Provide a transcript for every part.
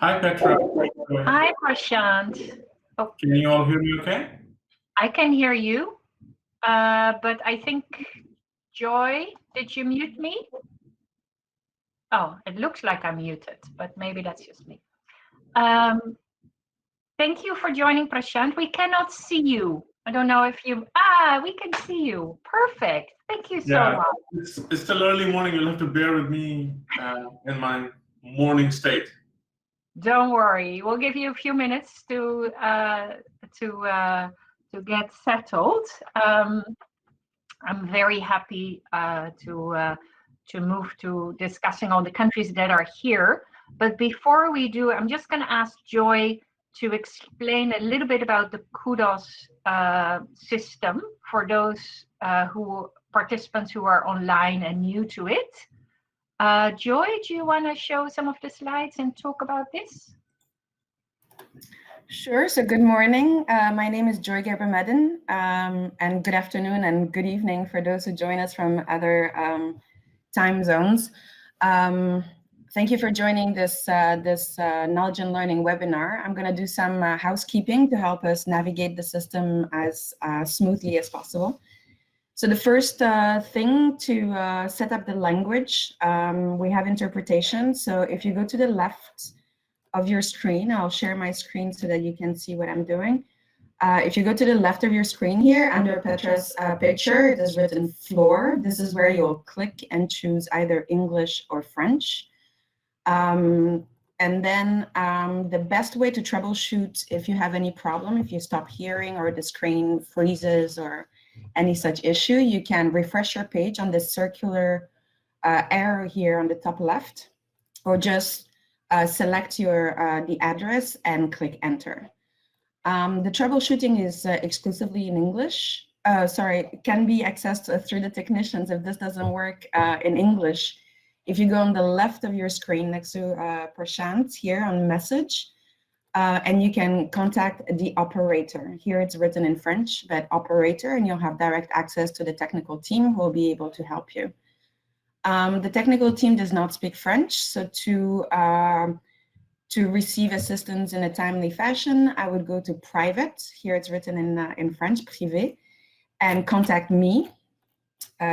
Hi, Petra. Hi, Prashant. Oh, Can you all hear me okay? I can hear you, but I think, Joy, did you mute me? Oh, it looks like I'm muted, but maybe that's just me. Thank you for joining, Prashant. We cannot see you. I don't know if you... we can see you. Perfect. Thank you so much. It's still early morning. You'll have to bear with me in my morning state. Don't worry. We'll give you a few minutes to get settled. I'm very happy to move to discussing all the countries that are here. But before we do, I'm just going to ask Joy to explain a little bit about the kudos system for those participants who are online and new to it. Joy, do you want to show some of the slides and talk about this? Sure. So good morning. My name is Joy Geber-Medden, and good afternoon and good evening for those who join us from other time zones. Thank you for joining this knowledge and learning webinar. I'm going to do some housekeeping to help us navigate the system as smoothly as possible. So the first thing to set up the language, we have interpretation. So if you go to the left of your screen, I'll share my screen so that you can see what I'm doing. If you go to the left of your screen here, under Petra's picture, it is written floor. This is where you'll click and choose either English or French. And then the best way to troubleshoot if you have any problem, if you stop hearing or the screen freezes or any such issue, you can refresh your page on this circular arrow here on the top left, or just select the address and click enter. The troubleshooting is exclusively in English. Sorry, can be accessed through the technicians if this doesn't work in English. If you go on the left of your screen next to Prashant here on message, and you can contact the operator. Here it's written in French, but operator, and you'll have direct access to the technical team who will be able to help you. The technical team does not speak French, so to receive assistance in a timely fashion, I would go to private. Here it's written in French, privé, and contact me,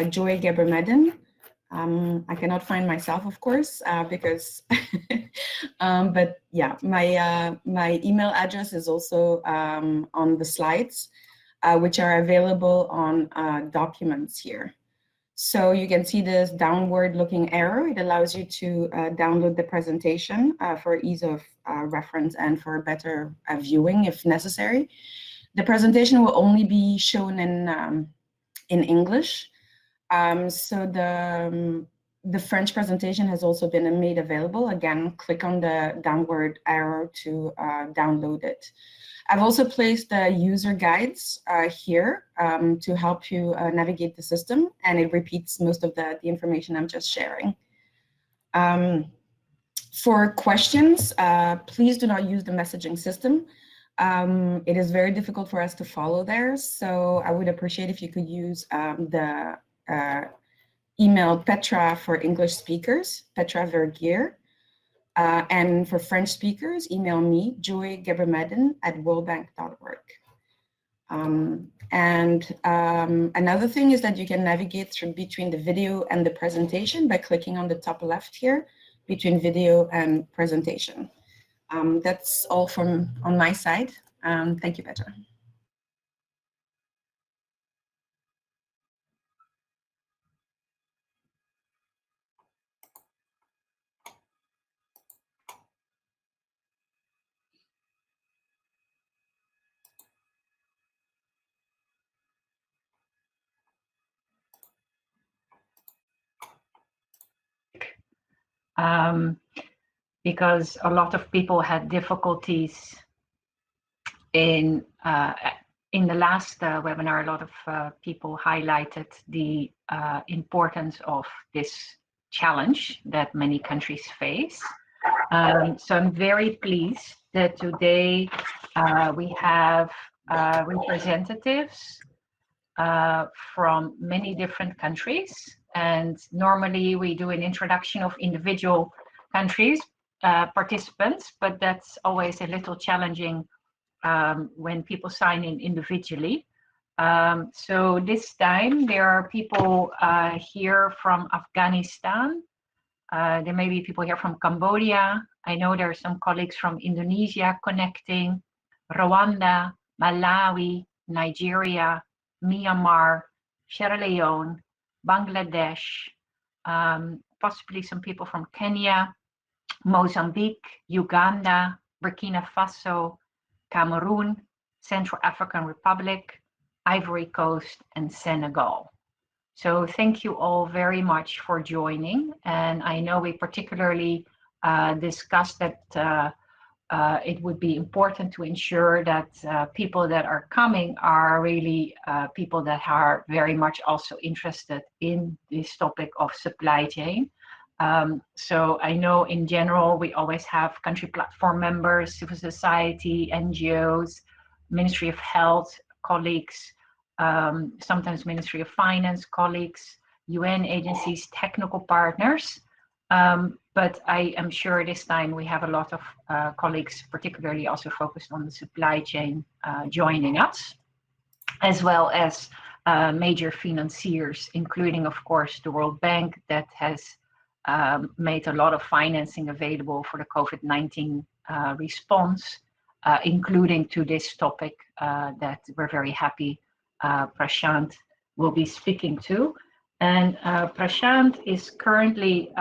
Joy Geber-Medden. I cannot find myself, of course, because, but yeah, my email address is also on the slides, which are available on documents here. So you can see this downward looking arrow. It allows you to download the presentation for ease of reference and for better viewing if necessary. The presentation will only be shown in English. So the French presentation has also been made available. Again, click on the downward arrow to download it. I've also placed the user guides here to help you navigate the system, and it repeats most of the information I'm just sharing. For questions, please do not use the messaging system. It is very difficult for us to follow there, so I would appreciate if you could use the email Petra for English speakers, Petra Vergeer. And for French speakers, email me, Joy Geber-Medden at worldbank.org. Another thing is that you can navigate through between the video and the presentation by clicking on the top left here, between video and presentation. That's all from on my side. Thank you, Petra. Because a lot of people had difficulties in the last webinar. A lot of people highlighted the importance of this challenge that many countries face. So I'm very pleased that today we have representatives from many different countries. And normally we do an introduction of individual countries, participants, but that's always a little challenging when people sign in individually. So this time there are people here from Afghanistan. There may be people here from Cambodia. I know there are some colleagues from Indonesia connecting, Rwanda, Malawi, Nigeria, Myanmar, Sierra Leone, Bangladesh, possibly some people from Kenya, Mozambique, Uganda, Burkina Faso, Cameroon, Central African Republic, Ivory Coast, and Senegal. So thank you all very much for joining. And I know we particularly discussed that it would be important to ensure that people that are coming are really people that are very much also interested in this topic of supply chain. So I know in general, we always have country platform members, civil society, NGOs, Ministry of Health colleagues, sometimes Ministry of Finance colleagues, UN agencies, technical partners. But I am sure this time we have a lot of colleagues, particularly also focused on the supply chain, joining us, as well as major financiers, including, of course, the World Bank that has made a lot of financing available for the COVID-19 response, including to this topic that we're very happy Prashant will be speaking to. And Prashant is currently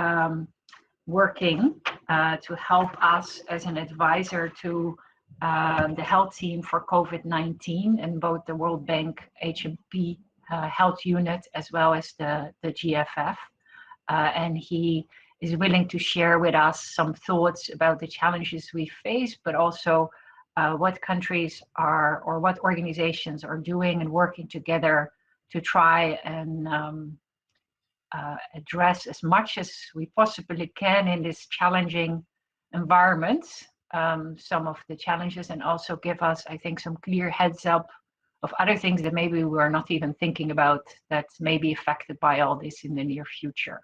working to help us as an advisor to the health team for COVID-19 and both the World Bank HMP health unit as well as the GFF. And he is willing to share with us some thoughts about the challenges we face, but also what countries are or what organizations are doing and working together to try and address as much as we possibly can in this challenging environment, some of the challenges, and also give us, I think, some clear heads up of other things that maybe we're not even thinking about that may be affected by all this in the near future.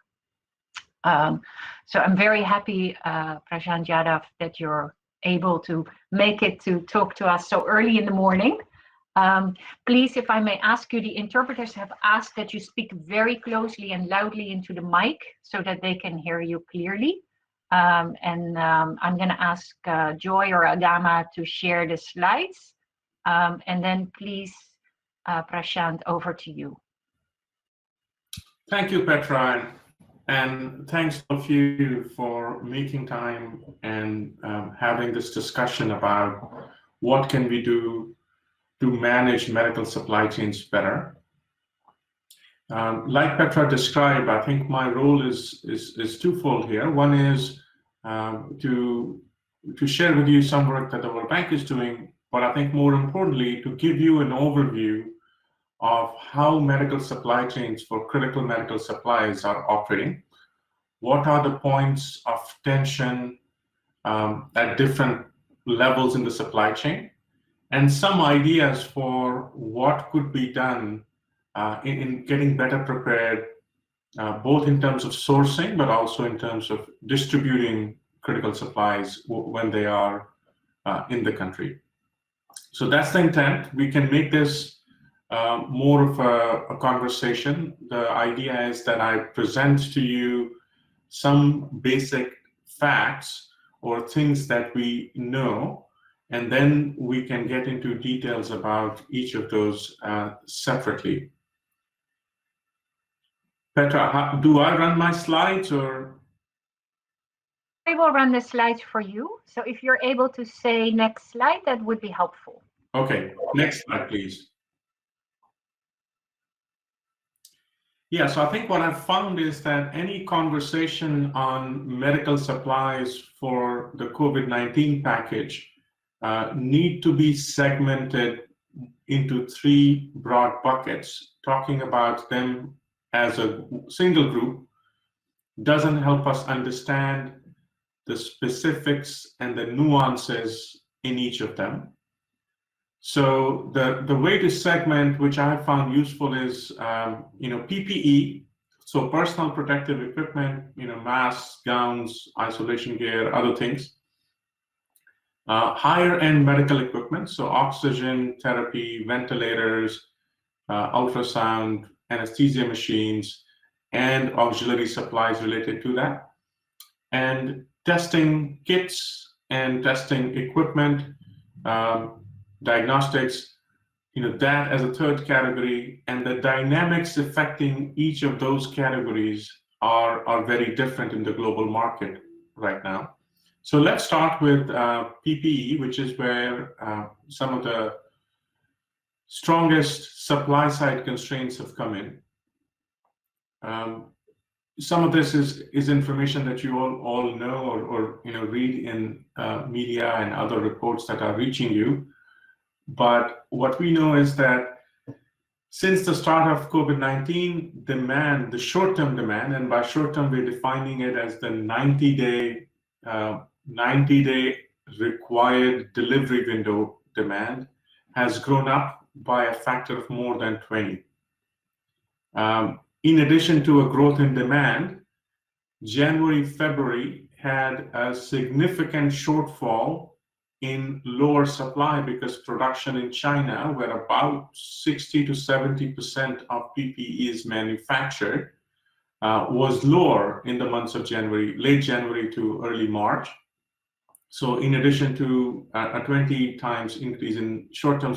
So I'm very happy, Prashant Yadav, that you're able to make it to talk to us so early in the morning. Please, if I may ask you, the interpreters have asked that you speak very closely and loudly into the mic so that they can hear you clearly. I'm going to ask Joy or Adama to share the slides. And then please, Prashant, over to you. Thank you, Petra. And thanks all of you for making time and having this discussion about what can we do to manage medical supply chains better. Like Petra described, I think my role is twofold here. One is to share with you some work that the World Bank is doing, but I think more importantly, to give you an overview of how medical supply chains for critical medical supplies are operating. What are the points of tension at different levels in the supply chain? And some ideas for what could be done in getting better prepared, both in terms of sourcing, but also in terms of distributing critical supplies when they are in the country. So that's the intent. We can make this more of a conversation. The idea is that I present to you some basic facts or things that we know, and then we can get into details about each of those separately. Petra, do I run my slides or? I will run the slides for you. So if you're able to say next slide, that would be helpful. Okay, next slide, please. Yeah, so I think what I've found is that any conversation on medical supplies for the COVID-19 package need to be segmented into three broad buckets. Talking about them as a single group doesn't help us understand the specifics and the nuances in each of them. So the way to segment, which I have found useful, is PPE, So personal protective equipment, masks, gowns, isolation gear, other things. Higher end medical equipment, so oxygen therapy, ventilators, ultrasound, anesthesia machines, and auxiliary supplies related to that. And testing kits and testing equipment, diagnostics, that as a third category, and the dynamics affecting each of those categories are very different in the global market right now. So let's start with PPE, which is where some of the strongest supply side constraints have come in. Some of this is information that you all know or read in media and other reports that are reaching you. But what we know is that since the start of COVID-19, demand, the short-term demand, and by short-term we're defining it as the 90-day required delivery window demand, has grown up by a factor of more than 20. In addition to a growth in demand, January, February had a significant shortfall in lower supply because production in China, where about 60 to 70% of PPE is manufactured, was lower in the months of January, late January to early March. So in addition to a 20 times increase in short-term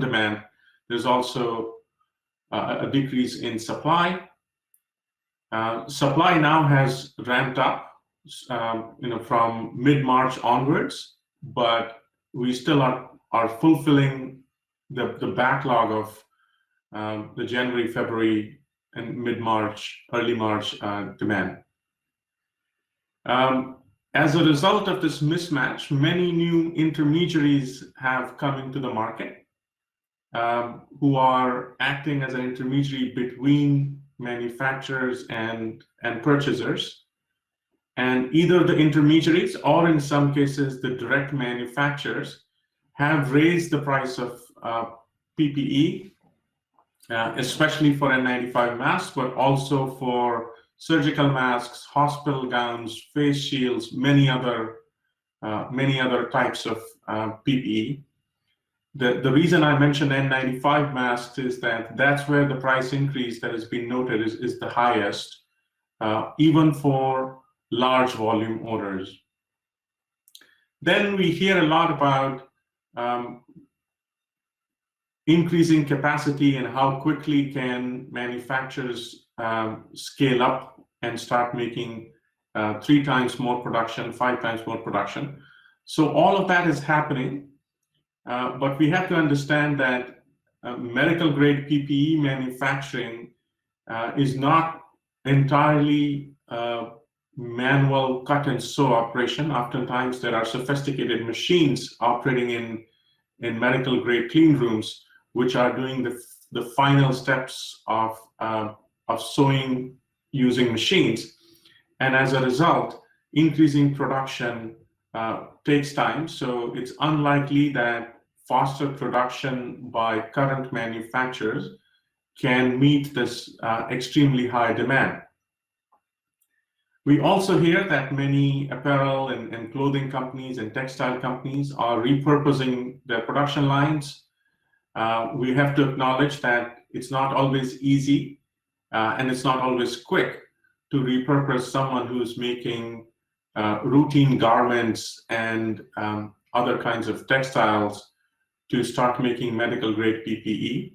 demand, there's also a decrease in supply. Supply now has ramped up, from mid-March onwards, but we still are fulfilling the backlog of the January, February, and mid-March, early March demand. As a result of this mismatch, many new intermediaries have come into the market who are acting as an intermediary between manufacturers and purchasers. And either the intermediaries or in some cases the direct manufacturers have raised the price of PPE, especially for N95 masks, but also for surgical masks, hospital gowns, face shields, many other types of PPE. The reason I mentioned N95 masks is that that's where the price increase that has been noted is the highest, even for large volume orders. Then we hear a lot about increasing capacity and how quickly can manufacturers scale up and start making 3 times more production, 5 times more production. So all of that is happening, but we have to understand that medical grade PPE manufacturing is not entirely manual cut and sew operation. Oftentimes there are sophisticated machines operating in medical grade clean rooms, which are doing the final steps of sewing using machines. And as a result, increasing production takes time. So it's unlikely that faster production by current manufacturers can meet this extremely high demand. We also hear that many apparel and clothing companies and textile companies are repurposing their production lines. We have to acknowledge that it's not always easy and it's not always quick to repurpose someone who's making routine garments and other kinds of textiles to start making medical grade PPE.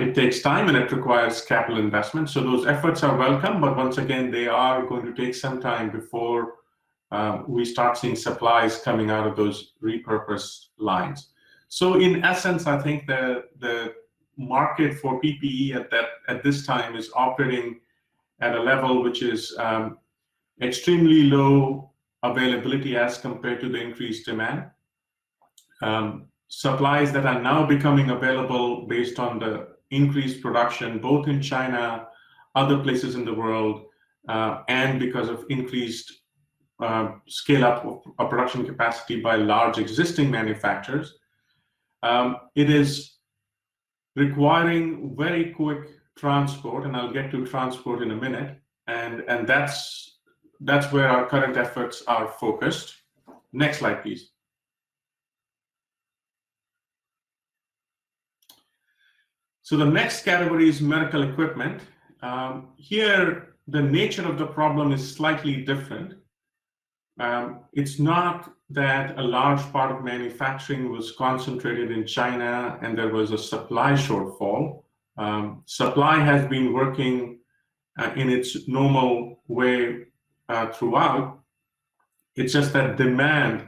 It takes time and it requires capital investment. So those efforts are welcome, but once again, they are going to take some time before we start seeing supplies coming out of those repurposed lines. So in essence, I think the market for PPE at this time is operating at a level which is extremely low availability as compared to the increased demand. Supplies that are now becoming available based on the increased production, both in China, other places in the world, and because of increased scale up of production capacity by large existing manufacturers. It is requiring very quick transport, and I'll get to transport in a minute, and that's where our current efforts are focused. Next slide, please. So the next category is medical equipment. Here, the nature of the problem is slightly different. It's not that a large part of manufacturing was concentrated in China and there was a supply shortfall. Supply has been working in its normal way throughout. It's just that demand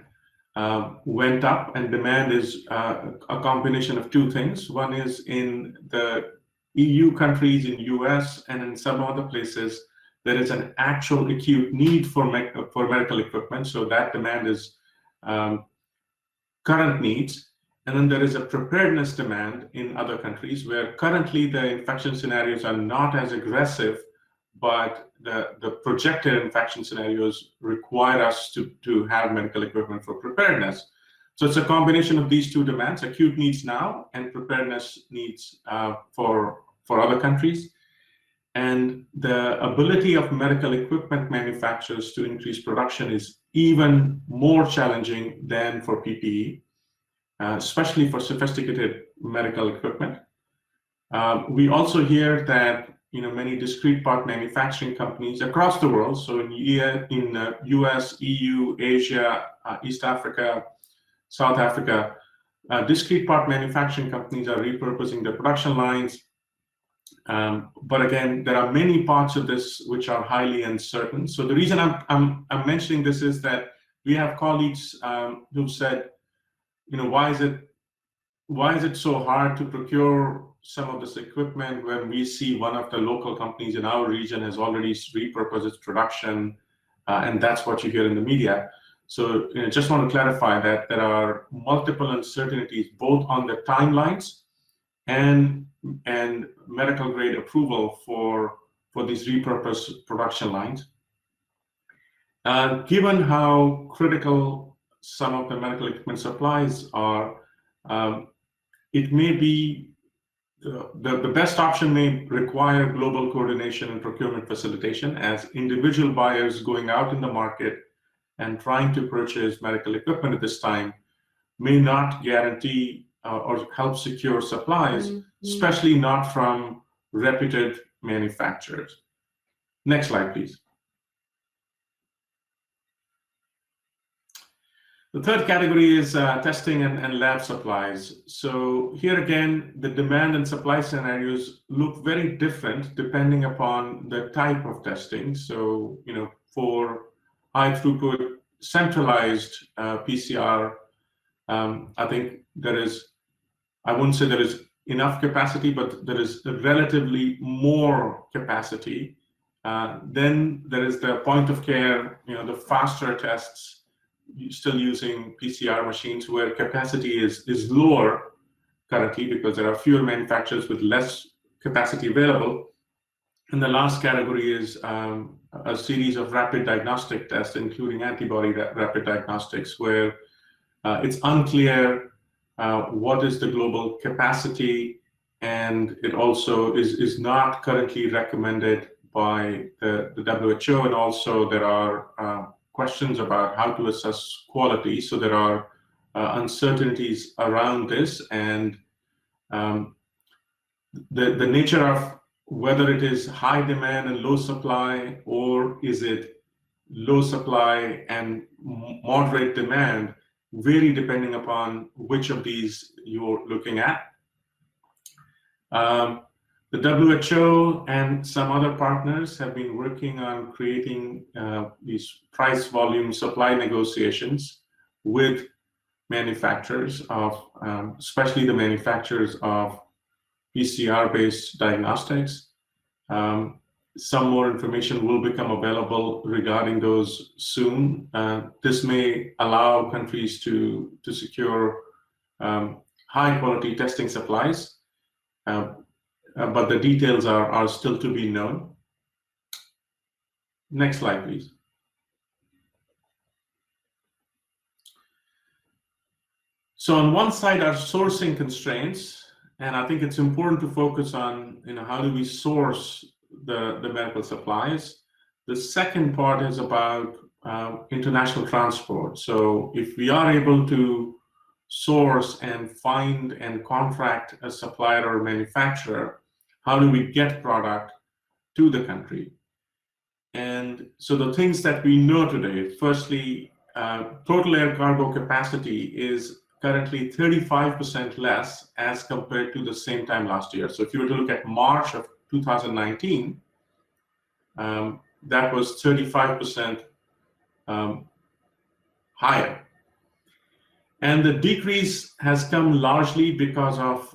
went up, and demand is a combination of two things. One is in the EU countries, in US, and in some other places, there is an actual acute need for medical equipment. So that demand is current needs. And then there is a preparedness demand in other countries where currently the infection scenarios are not as aggressive, but the projected infection scenarios require us to have medical equipment for preparedness. So it's a combination of these two demands, acute needs now and preparedness needs for other countries. And the ability of medical equipment manufacturers to increase production is even more challenging than for PPE, especially for sophisticated medical equipment. We also hear that many discrete part manufacturing companies across the world, so in US, EU, Asia, East Africa, South Africa, discrete part manufacturing companies are repurposing their production lines. But again, there are many parts of this which are highly uncertain. So the reason I'm mentioning this is that we have colleagues who've said, why is it so hard to procure some of this equipment when we see one of the local companies in our region has already repurposed its production, and that's what you hear in the media. So just want to clarify that there are multiple uncertainties both on the timelines and medical grade approval for these repurposed production lines. Given how critical some of the medical equipment supplies are, it may be the best option may require global coordination and procurement facilitation, as individual buyers going out in the market and trying to purchase medical equipment at this time may not guarantee or help secure supplies, especially not from reputed manufacturers. Next slide, please. The third category is testing and lab supplies. So here again, the demand and supply scenarios look very different depending upon the type of testing. So, for high throughput centralized PCR, I think I wouldn't say there is enough capacity, but there is relatively more capacity. Then there is the point of care, the faster tests, still using PCR machines where capacity is lower currently because there are fewer manufacturers with less capacity available. And the last category is a series of rapid diagnostic tests, including antibody rapid diagnostics, where it's unclear what is the global capacity, and it also is not currently recommended by the WHO, and also there are questions about how to assess quality. So there are uncertainties around this, and the nature of whether it is high demand and low supply, or is it low supply and moderate demand, vary depending upon which of these you're looking at. The WHO and some other partners have been working on creating these price volume supply negotiations with manufacturers of, especially the manufacturers of PCR-based diagnostics. Some more information will become available regarding those soon. This may allow countries to secure high-quality testing supplies. But the details are still to be known. Next slide, please. So on one side are sourcing constraints, And I think it's important to focus on, how do we source the medical supplies. The second part is about international transport. So if we are able to source and find and contract a supplier or manufacturer, how do we get product to the country? And so the things that we know today, firstly, total air cargo capacity is currently 35% less as compared to the same time last year. So if you were to look at March of 2019, that was 35% higher. And the decrease has come largely because of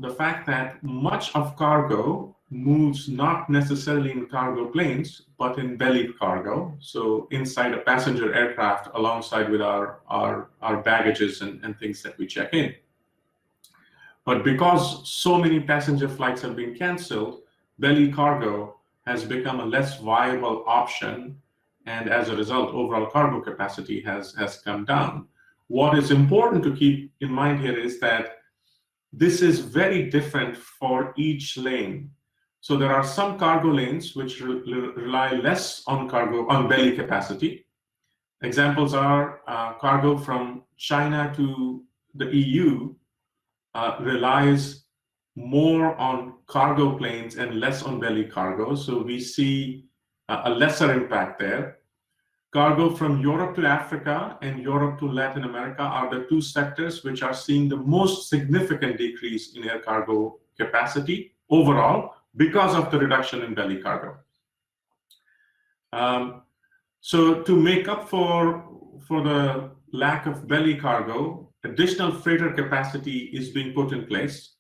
the fact that much of cargo moves not necessarily in cargo planes, but in bellied cargo. So inside a passenger aircraft alongside with our baggages and things that we check in. But because so many passenger flights have been canceled, belly cargo has become a less viable option. And as a result, overall cargo capacity has come down. What is important to keep in mind here is that this is very different for each lane. So there are some cargo lanes which rely less on belly capacity. Examples are cargo from China to the EU relies more on cargo planes and less on belly cargo. So we see a lesser impact there. Cargo from Europe to Africa and Europe to Latin America are the two sectors which are seeing the most significant decrease in air cargo capacity overall because of the reduction in belly cargo. So to make up for the lack of belly cargo, additional freighter capacity is being put in place.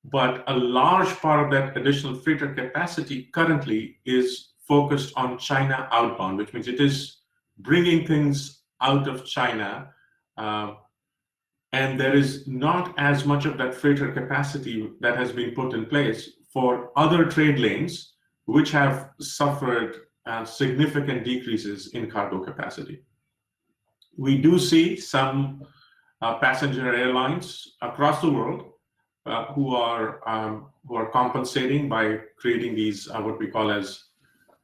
But a large part of that additional freighter capacity currently is focused on China outbound, which means it is bringing things out of China. And there is not as much of that freighter capacity that has been put in place for other trade lanes, which have suffered significant decreases in cargo capacity. We do see some passenger airlines across the world who are compensating by creating these what we call as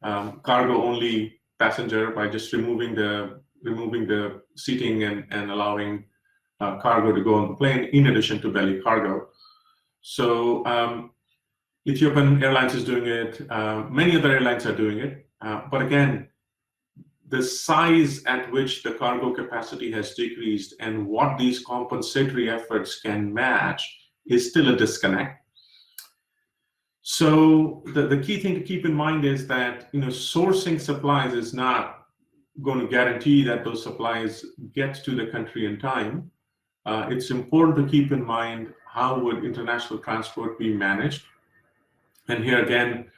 cargo-only passenger, by just removing the seating and allowing cargo to go on the plane in addition to belly cargo. So Ethiopian Airlines is doing it. Many other airlines are doing it. But again, the size at which the cargo capacity has decreased and what these compensatory efforts can match is still a disconnect. So the key thing to keep in mind is that sourcing supplies is not going to guarantee that those supplies get to the country in time. It's important to keep in mind how would international transport be managed. And here again,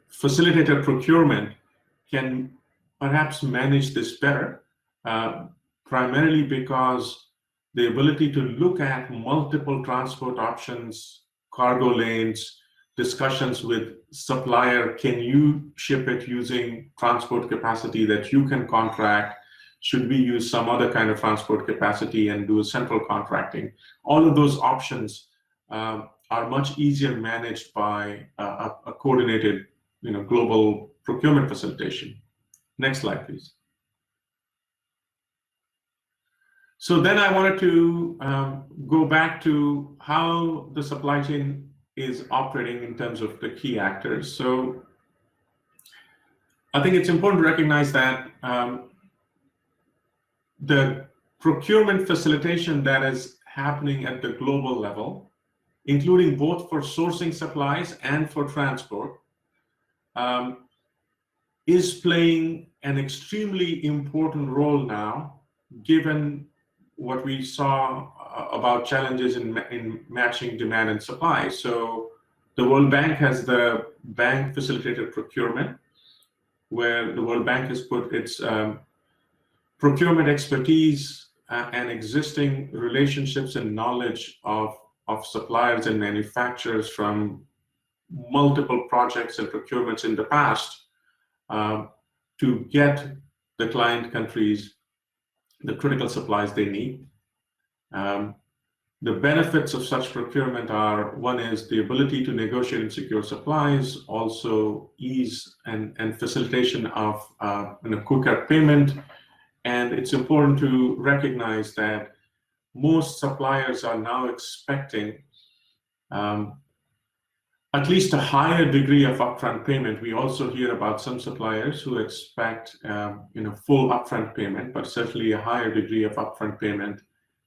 facilitated procurement can perhaps manage this better, primarily because the ability to look at multiple transport options, cargo lanes, discussions with supplier, can you ship it using transport capacity that you can contract? Should we use some other kind of transport capacity and do a central contracting? All of those options are much easier managed by a coordinated global procurement facilitation. Next slide, please. So then I wanted to go back to how the supply chain is operating in terms of the key actors. So I think it's important to recognize that the procurement facilitation that is happening at the global level, including both for sourcing supplies and for transport, is playing an extremely important role now, given what we saw about challenges in matching demand and supply. So the World Bank has the bank facilitated procurement, where the World Bank has put its procurement expertise and existing relationships and knowledge of suppliers and manufacturers from multiple projects and procurements in the past to get the client countries the critical supplies they need. The benefits of such procurement are, one is the ability to negotiate and secure supplies, also ease and facilitation of quicker payment. And it's important to recognize that most suppliers are now expecting at least a higher degree of upfront payment. We also hear about some suppliers who expect full upfront payment, but certainly a higher degree of upfront payment.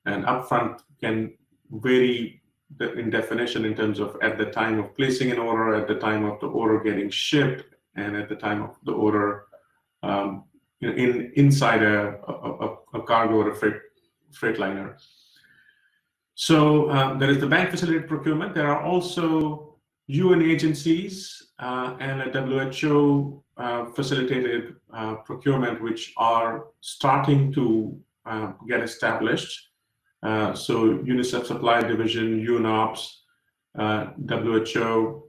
And upfront can vary in definition in terms of at the time of placing an order, at the time of the order getting shipped, and at the time of the order inside a cargo or a freight liner. So there is the bank facilitated procurement. There are also UN agencies and a WHO facilitated procurement, which are starting to get established. So UNICEF Supply Division, UNOPS, WHO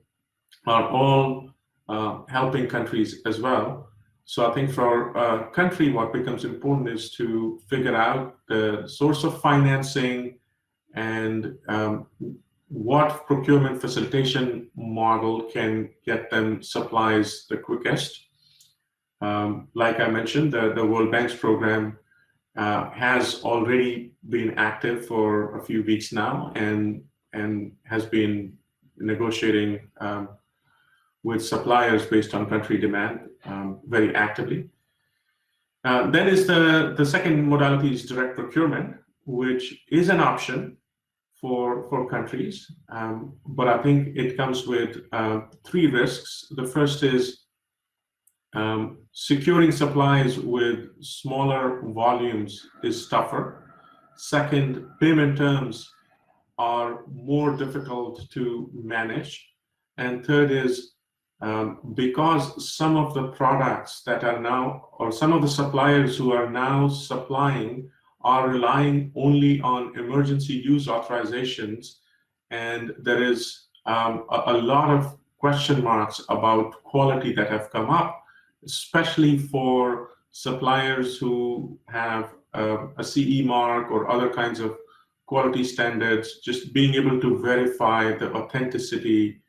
are all helping countries as well. So I think for a country, what becomes important is to figure out the source of financing and what procurement facilitation model can get them supplies the quickest. Like I mentioned, the World Bank's program has already been active for a few weeks now and has been negotiating with suppliers based on country demand very actively. Then is the second modality is direct procurement, which is an option for countries, but I think it comes with three risks. The first is securing supplies with smaller volumes is tougher. Second, payment terms are more difficult to manage. And third is because some of the products that are now, or some of the suppliers who are now supplying are relying only on emergency use authorizations, and there is a lot of question marks about quality that have come up, especially for suppliers who have a CE mark or other kinds of quality standards. Just being able to verify the authenticity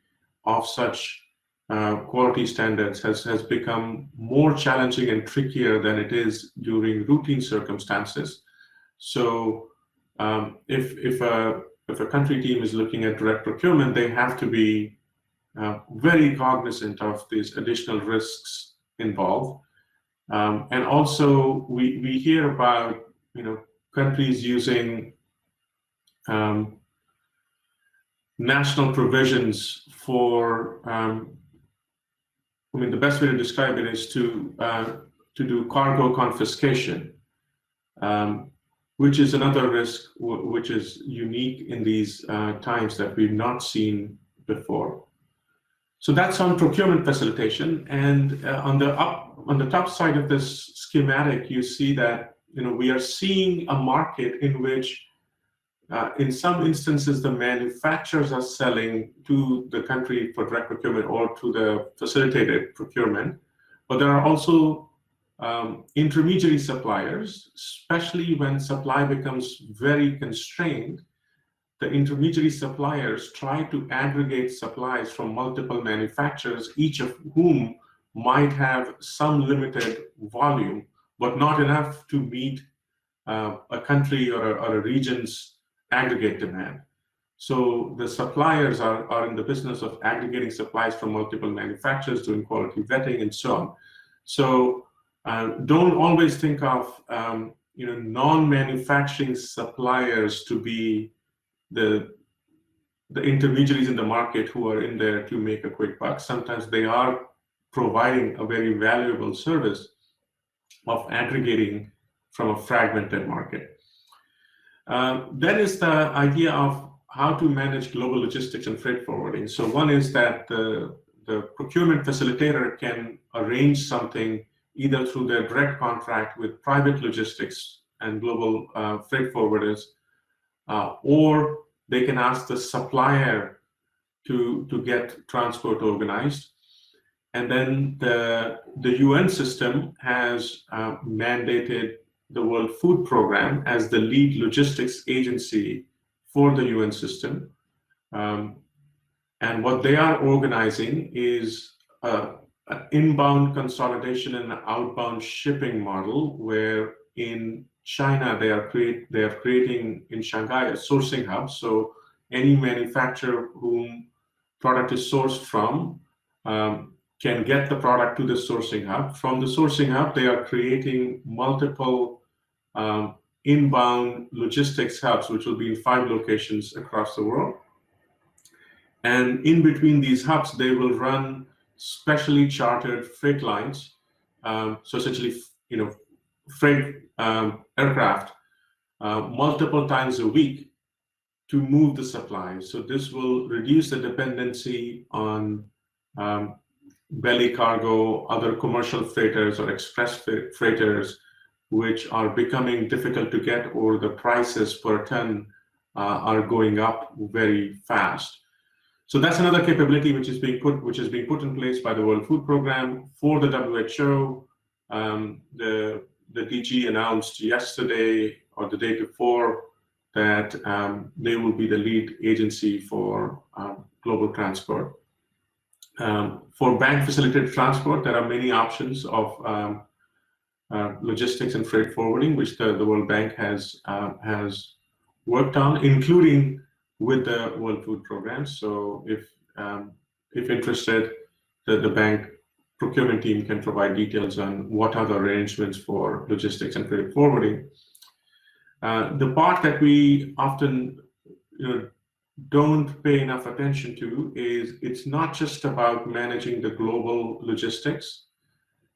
of such quality standards has become more challenging and trickier than it is during routine circumstances. So if a country team is looking at direct procurement, they have to be very cognizant of these additional risks involved. And also we hear about countries using national provisions for the best way to describe it is to do cargo confiscation, which is another risk which is unique in these times that we've not seen before. So that's on procurement facilitation. And on the top side of this schematic, you see that we are seeing a market in which in some instances the manufacturers are selling to the country for direct procurement or to the facilitated procurement, but there are also intermediary suppliers, especially when supply becomes very constrained. The intermediary suppliers try to aggregate supplies from multiple manufacturers, each of whom might have some limited volume, but not enough to meet a country or a region's aggregate demand. So the suppliers are in the business of aggregating supplies from multiple manufacturers, doing quality vetting and so on. So don't always think of non-manufacturing suppliers to be the intermediaries in the market who are in there to make a quick buck. Sometimes they are providing a very valuable service of aggregating from a fragmented market. Then is the idea of how to manage global logistics and freight forwarding. So one is that the procurement facilitator can arrange something either through their direct contract with private logistics and global freight forwarders, or they can ask the supplier to get transport organized. And then the UN system has mandated the World Food Program as the lead logistics agency for the UN system. And what they are organizing is an inbound consolidation and an outbound shipping model, where in China they are creating in Shanghai a sourcing hub. So any manufacturer whom product is sourced from can get the product to the sourcing hub. From the sourcing hub, they are creating multiple inbound logistics hubs, which will be in 5 locations across the world. And in between these hubs, they will run specially chartered freight lines. So essentially, freight aircraft multiple times a week to move the supplies. So this will reduce the dependency on belly cargo, other commercial freighters or express freighters, which are becoming difficult to get, or the prices per ton are going up very fast. So that's another capability which is being put in place by the World Food Program for the WHO. The DG announced yesterday or the day before that they will be the lead agency for global transport. For bank facilitated transport, there are many options of logistics and freight forwarding, which the World Bank has worked on, including with the World Food Program. So if interested, the bank procurement team can provide details on what are the arrangements for logistics and freight forwarding. The part that we often don't pay enough attention to is it's not just about managing the global logistics.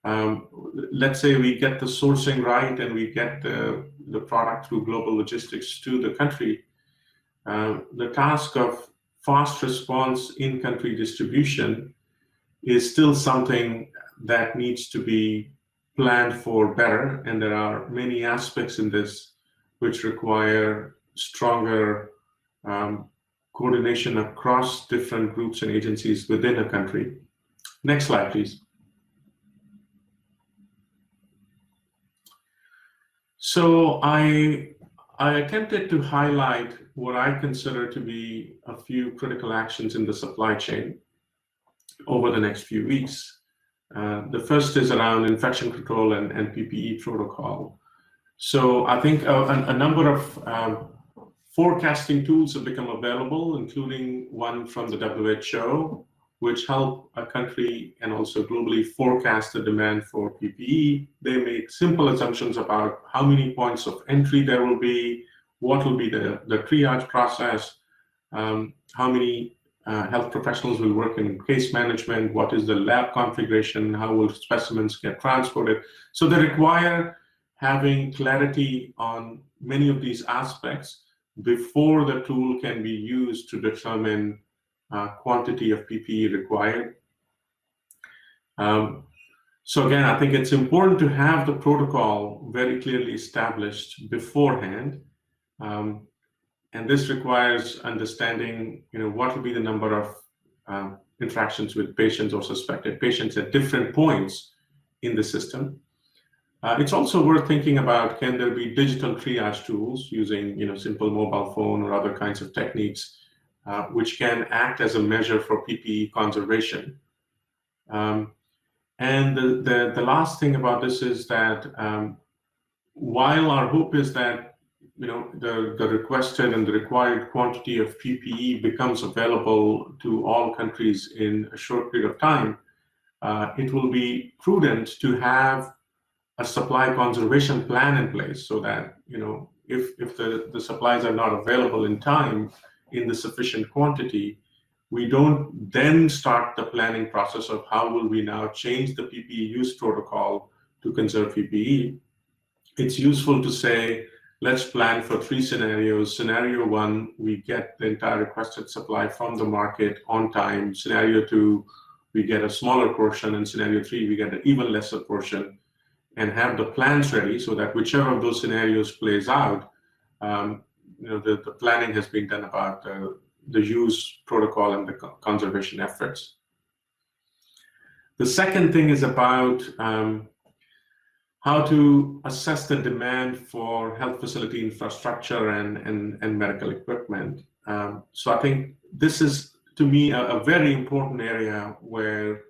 Let's say we get the sourcing right and we get the product through global logistics to the country. The task of fast response in-country distribution is still something that needs to be planned for better, and there are many aspects in this which require stronger coordination across different groups and agencies within a country. Next slide, please. So I attempted to highlight what I consider to be a few critical actions in the supply chain over the next few weeks. The first is around infection control and PPE protocol. So I think a number of forecasting tools have become available, including one from the WHO, which help a country and also globally forecast the demand for PPE. They make simple assumptions about how many points of entry there will be, what will be the triage process, how many health professionals will work in case management, what is the lab configuration, how will specimens get transported. So they require having clarity on many of these aspects before the tool can be used to determine quantity of PPE required. So again, I think it's important to have the protocol very clearly established beforehand. And this requires understanding, what will be the number of interactions with patients or suspected patients at different points in the system. It's also worth thinking about, can there be digital triage tools using, simple mobile phone or other kinds of techniques, which can act as a measure for PPE conservation. And the last thing about this is that while our hope is that the requested and the required quantity of PPE becomes available to all countries in a short period of time, it will be prudent to have a supply conservation plan in place so that if the supplies are not available in time in the sufficient quantity, we don't then start the planning process of how will we now change the PPE use protocol to conserve PPE. It's useful to say, let's plan for 3 scenarios. Scenario 1, we get the entire requested supply from the market on time. Scenario 2, we get a smaller portion, and scenario 3, we get an even lesser portion, and have the plans ready so that whichever of those scenarios plays out, the planning has been done about the use protocol and the conservation efforts. The second thing is about how to assess the demand for health facility infrastructure and medical equipment. So I think this is, to me, a very important area where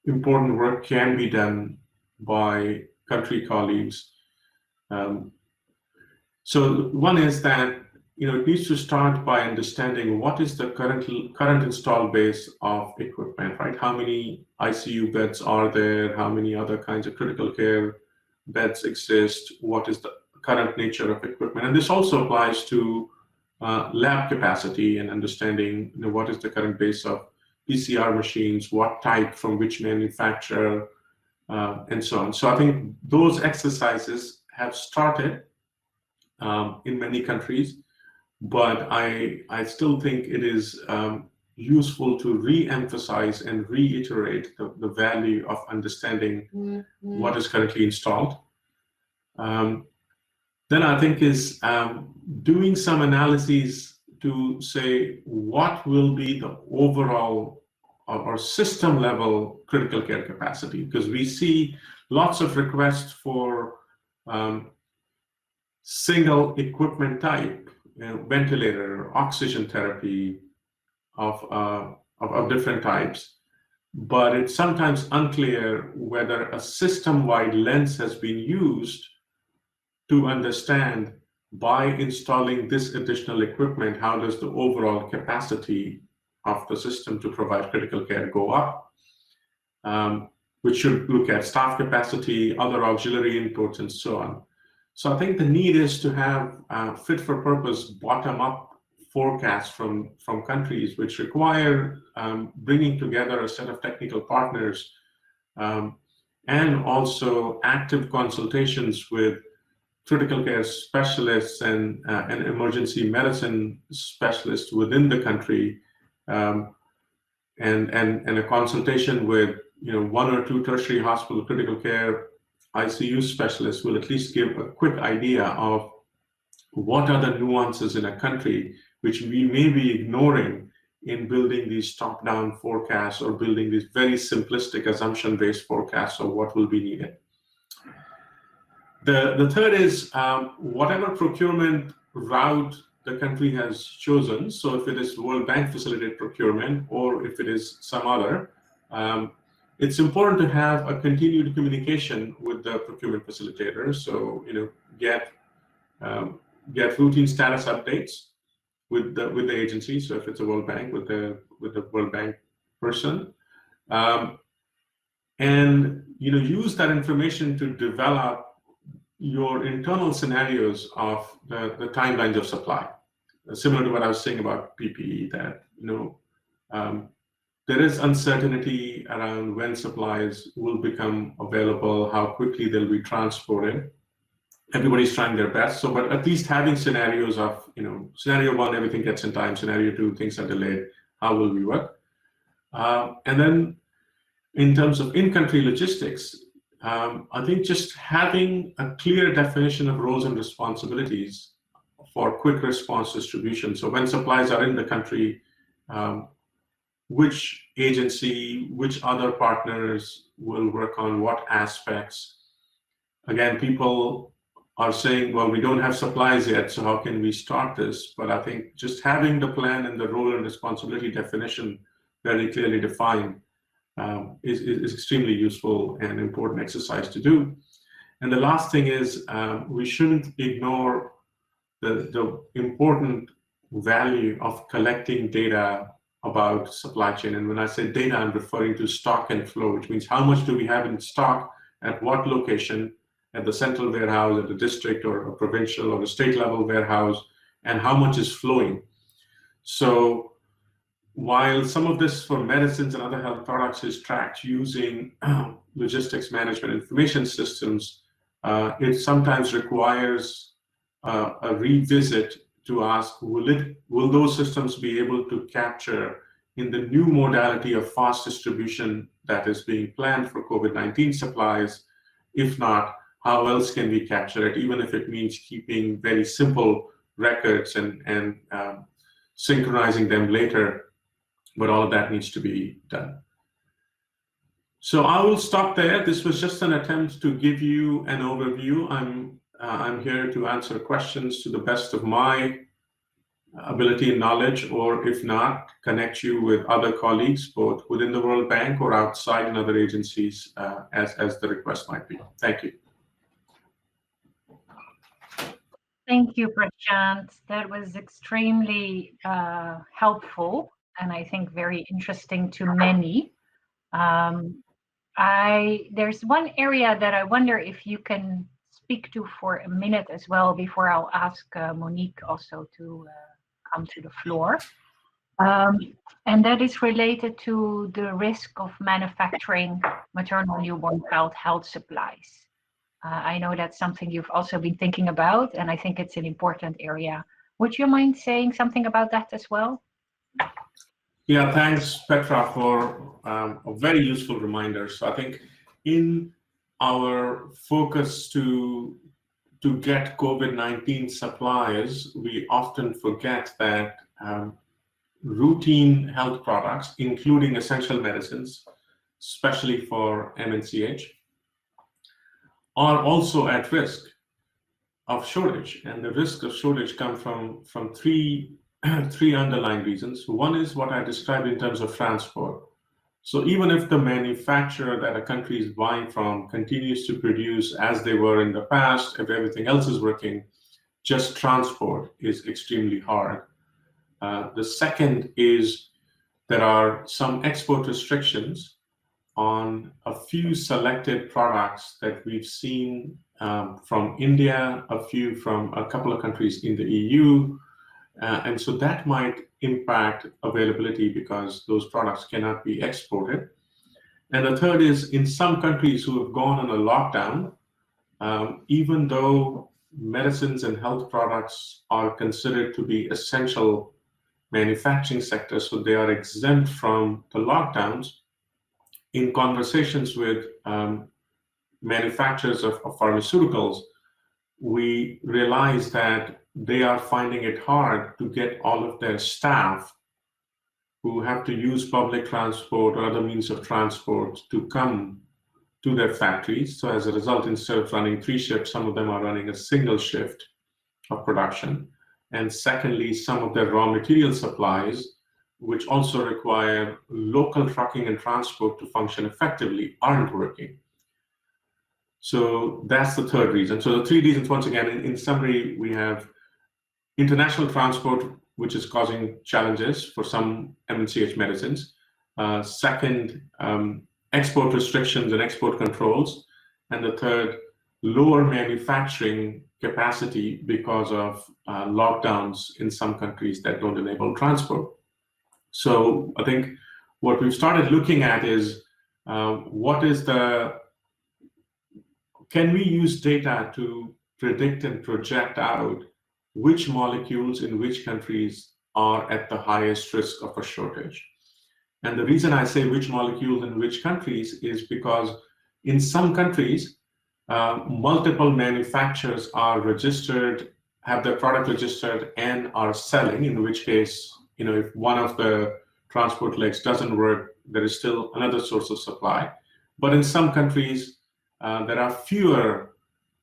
important work can be done by country colleagues. So one is that it needs to start by understanding what is the current installed base of equipment, right? How many ICU beds are there? How many other kinds of critical care beds exist? What is the current nature of equipment? And this also applies to lab capacity and understanding what is the current base of PCR machines, what type, from which manufacturer, and so on. So I think those exercises have started in many countries. But I still think it is useful to re-emphasize and reiterate the value of understanding what is currently installed. Then I think is doing some analyses to say what will be the overall or system level critical care capacity, because we see lots of requests for single equipment type, ventilator, oxygen therapy of different types, but it's sometimes unclear whether a system-wide lens has been used to understand, by installing this additional equipment, how does the overall capacity of the system to provide critical care go up, which should look at staff capacity, other auxiliary inputs, and so on. So I think the need is to have fit-for-purpose, bottom-up forecasts from countries, which require bringing together a set of technical partners and also active consultations with critical care specialists and emergency medicine specialists within the country, and a consultation with one or two tertiary hospital critical care ICU specialists will at least give a quick idea of what are the nuances in a country which we may be ignoring in building these top-down forecasts or building these very simplistic assumption-based forecasts of what will be needed. The third is whatever procurement route the country has chosen, so if it is World Bank facilitated procurement or if it is some other, it's important to have a continued communication with the procurement facilitator. So get routine status updates with the agency. So if it's a World Bank, with the World Bank person, and use that information to develop your internal scenarios of the timelines of supply. Similar to what I was saying about PPE, that there is uncertainty around when supplies will become available, how quickly they'll be transported. Everybody's trying their best. So, but at least having scenarios of, scenario one, everything gets in time. Scenario two, things are delayed. How will we work? And then in terms of in-country logistics, I think just having a clear definition of roles and responsibilities for quick response distribution. So when supplies are in the country, which agency, which other partners will work on what aspects. Again, people are saying, well, we don't have supplies yet, so how can we start this? But I think just having the plan and the role and responsibility definition very clearly defined is extremely useful and important exercise to do. And the last thing is we shouldn't ignore the important value of collecting data about supply chain. And when I say data, I'm referring to stock and flow, which means how much do we have in stock at what location, at the central warehouse, at the district or a provincial or a state level warehouse, and how much is flowing. So while some of this for medicines and other health products is tracked using logistics management information systems, it sometimes requires a revisit to ask, will those systems be able to capture in the new modality of fast distribution that is being planned for COVID-19 supplies? If not, how else can we capture it, even if it means keeping very simple records and synchronizing them later, but all of that needs to be done. So I will stop there. This was just an attempt to give you an overview. I'm here to answer questions to the best of my ability and knowledge, or if not, connect you with other colleagues, both within the World Bank or outside in other agencies, as the request might be. Thank you. Thank you, Prashant. That was extremely helpful, and I think very interesting to many. There's one area that I wonder if you can speak to for a minute as well before I'll ask Monique also to come to the floor. And that is related to the risk of manufacturing maternal newborn child health supplies. I know that's something you've also been thinking about, and I think it's an important area. Would you mind saying something about that as well? Yeah, thanks, Petra, for a very useful reminder. So I think in our focus to get COVID-19 supplies, we often forget that routine health products, including essential medicines, especially for RMNCAH, are also at risk of shortage. And the risk of shortage comes from three underlying reasons. One is what I described in terms of transport. So even if the manufacturer that a country is buying from continues to produce as they were in the past, if everything else is working, just transport is extremely hard. The second is there are some export restrictions on a few selected products that we've seen from India, a few from a couple of countries in the EU. And so that might impact availability because those products cannot be exported. And the third is in some countries who have gone on a lockdown, even though medicines and health products are considered to be essential manufacturing sectors, so they are exempt from the lockdowns, in conversations with manufacturers of pharmaceuticals, we realize that they are finding it hard to get all of their staff who have to use public transport or other means of transport to come to their factories. So as a result, instead of running 3 shifts, some of them are running a single shift of production. And secondly, some of their raw material supplies, which also require local trucking and transport to function effectively, aren't working. So that's the third reason. So the 3 reasons, once again, in summary, we have international transport, which is causing challenges for some RMNCAH medicines. Second, export restrictions and export controls. And the third, lower manufacturing capacity because of lockdowns in some countries that don't enable transport. So I think what we've started looking at is can we use data to predict and project out which molecules in which countries are at the highest risk of a shortage? And the reason I say which molecules in which countries is because in some countries, multiple manufacturers are registered, have their product registered and are selling, in which case, if one of the transport legs doesn't work, there is still another source of supply. But in some countries, there are fewer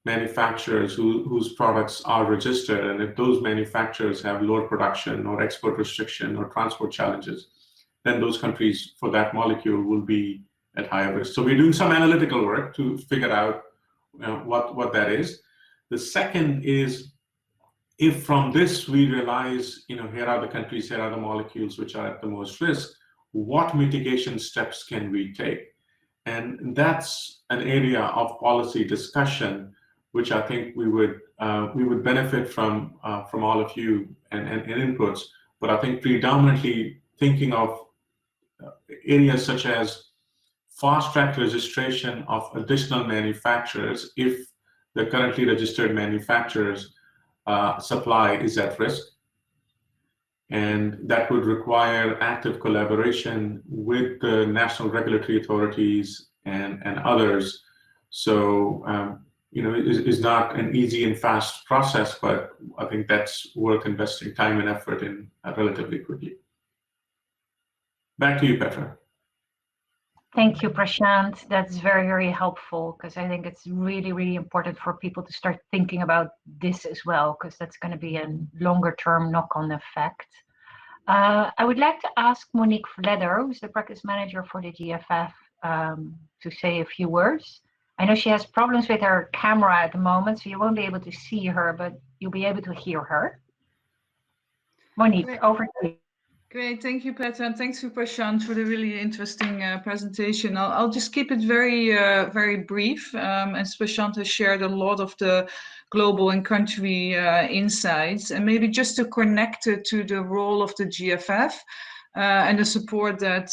manufacturers whose products are registered, and if those manufacturers have lower production or export restriction or transport challenges, then those countries for that molecule will be at higher risk. So we're doing some analytical work to figure out what that is. The second is, if from this we realize, here are the countries, here are the molecules which are at the most risk, what mitigation steps can we take? And that's an area of policy discussion, which I think we would benefit from all of you and inputs. But I think predominantly thinking of areas such as fast-track registration of additional manufacturers if the currently registered manufacturers' supply is at risk. And that would require active collaboration with the national regulatory authorities and others. So, it is not an easy and fast process, but I think that's worth investing time and effort in relatively quickly. Back to you, Petra. Thank you, Prashant. That's very, very helpful, because I think it's really, really important for people to start thinking about this as well, because that's going to be a longer term knock-on effect. I would like to ask Monique Vledder, who's the practice manager for the GFF, to say a few words. I know she has problems with her camera at the moment, so you won't be able to see her, but you'll be able to hear her. Monique, over to you. Great, thank you, Petra, and thanks to Prashant for the really interesting presentation. I'll just keep it very, very brief, as Prashant has shared a lot of the global and country insights, and maybe just to connect it to the role of the GFF. And the support that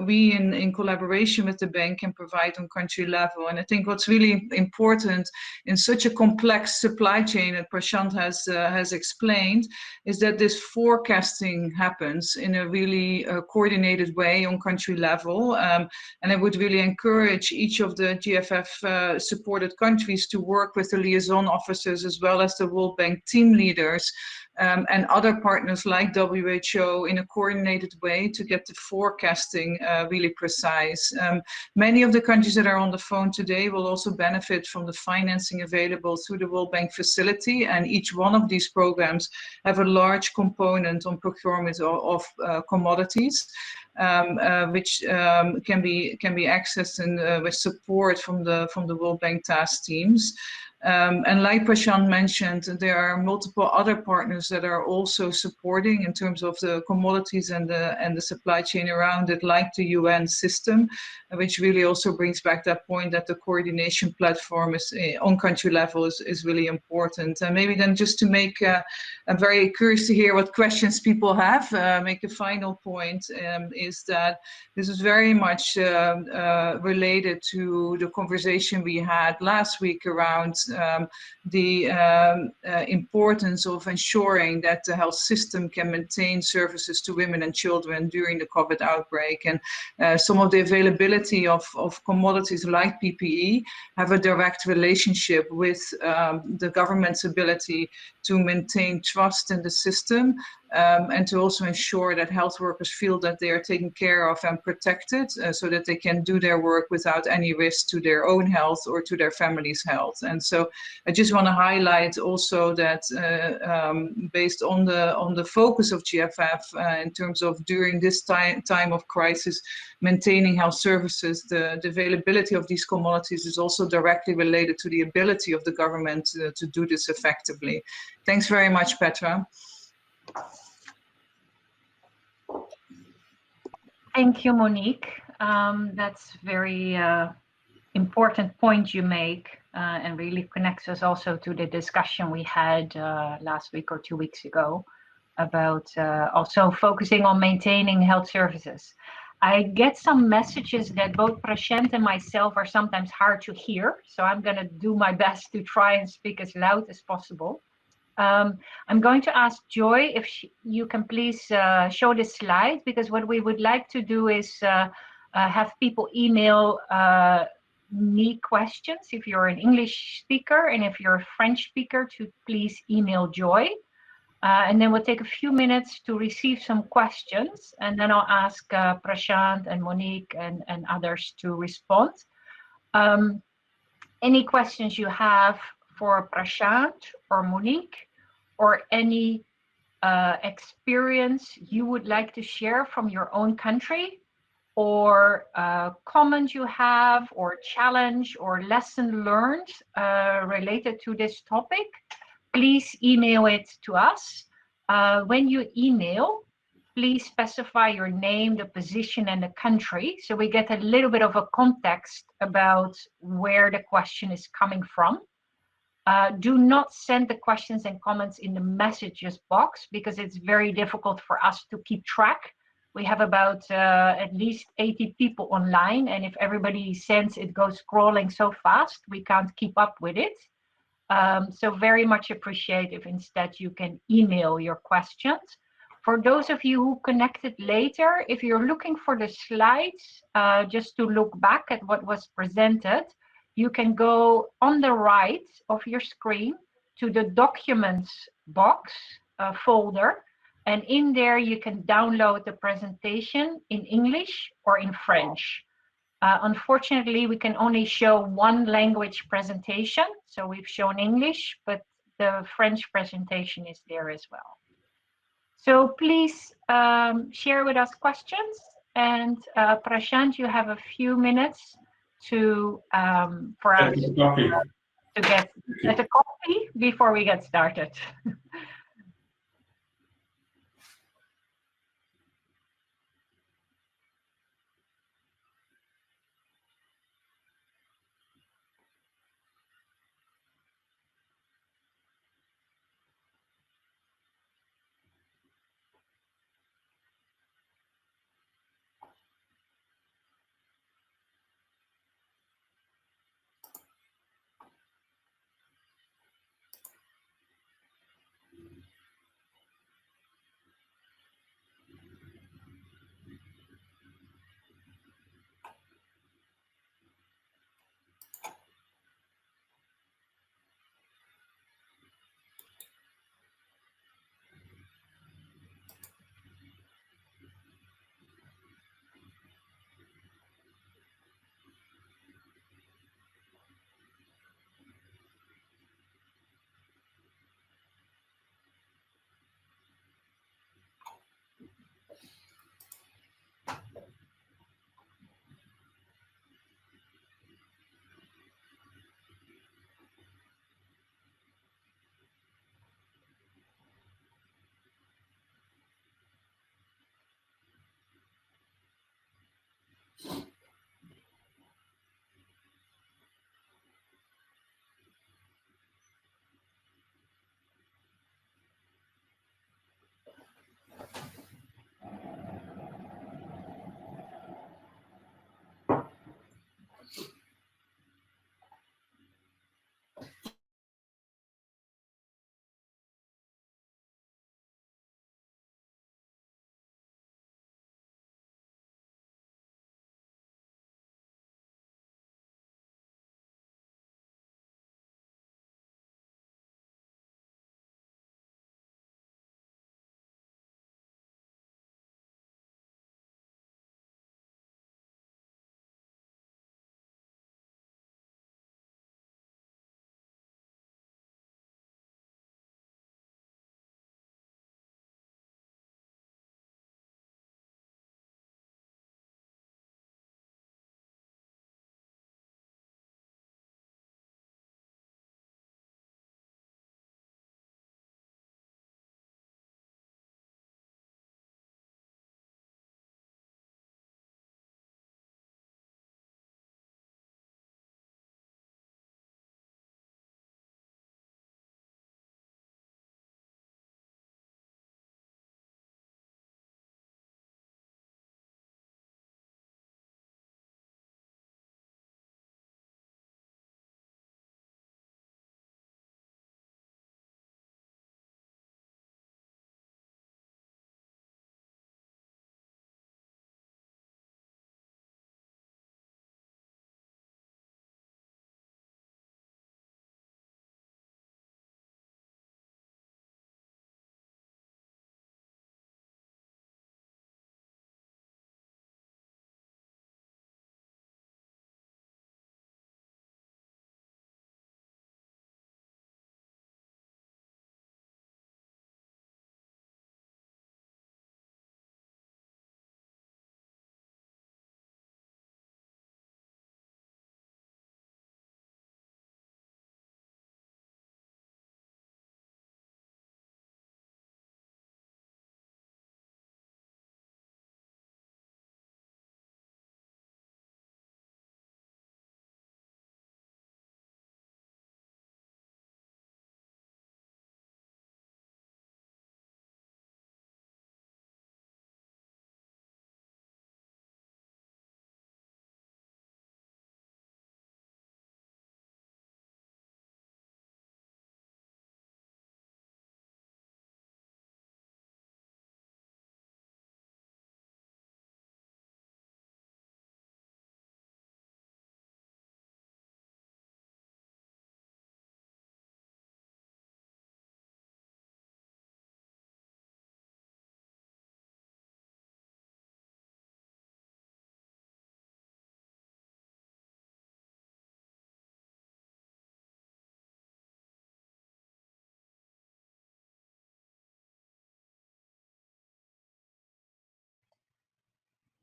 we in collaboration with the bank can provide on country level. And I think what's really important in such a complex supply chain that Prashant has explained is that this forecasting happens in a really coordinated way on country level. And I would really encourage each of the GFF supported countries to work with the liaison officers as well as the World Bank team leaders and other partners like WHO in a coordinated way to get the forecasting really precise. Many of the countries that are on the phone today will also benefit from the financing available through the World Bank facility, and each one of these programs have a large component on procurement of commodities. Which can be accessed and with support from the World Bank task teams. And like Prashant mentioned, there are multiple other partners that are also supporting in terms of the commodities and the supply chain around it, like the UN system, which really also brings back that point that the coordination platform is on country level is really important. And maybe then just to make, I'm very curious to hear what questions people have. Make a final point is that this is very much related to the conversation we had last week around the importance of ensuring that the health system can maintain services to women and children during the COVID outbreak. And some of the availability of commodities like PPE have a direct relationship with the government's ability to maintain trust in the system and to also ensure that health workers feel that they are taken care of and protected so that they can do their work without any risk to their own health or to their family's health. And so I just want to highlight also that based on the focus of GFF in terms of during this time of crisis, maintaining health services, the availability of these commodities is also directly related to the ability of the government to do this effectively. Thanks very much, Petra. Thank you, Monique. That's very important point you make and really connects us also to the discussion we had last week or 2 weeks ago about also focusing on maintaining health services. I get some messages that both Prashant and myself are sometimes hard to hear, so I'm going to do my best to try and speak as loud as possible. I'm going to ask Joy if you can please show the slide, because what we would like to do is have people email me questions if you're an English speaker, and if you're a French speaker to please email Joy. And then we'll take a few minutes to receive some questions, and then I'll ask Prashant and Monique and others to respond. Any questions you have for Prashant or Monique, or any experience you would like to share from your own country, or comment you have, or challenge, or lesson learned related to this topic, please email it to us. When you email, please specify your name, the position, and the country, so we get a little bit of a context about where the question is coming from. Do not send the questions and comments in the messages box, because it's very difficult for us to keep track. We have about at least 80 people online, and if everybody sends, it goes scrolling so fast, we can't keep up with it. So very much appreciate if instead you can email your questions. For those of you who connected later, if you're looking for the slides, just to look back at what was presented, you can go on the right of your screen to the documents box folder, and in there you can download the presentation in English or in French. Unfortunately, we can only show one language presentation. So we've shown English, but the French presentation is there as well. So please share with us questions. And Prashant, you have a few minutes to for us to get a coffee before we get started.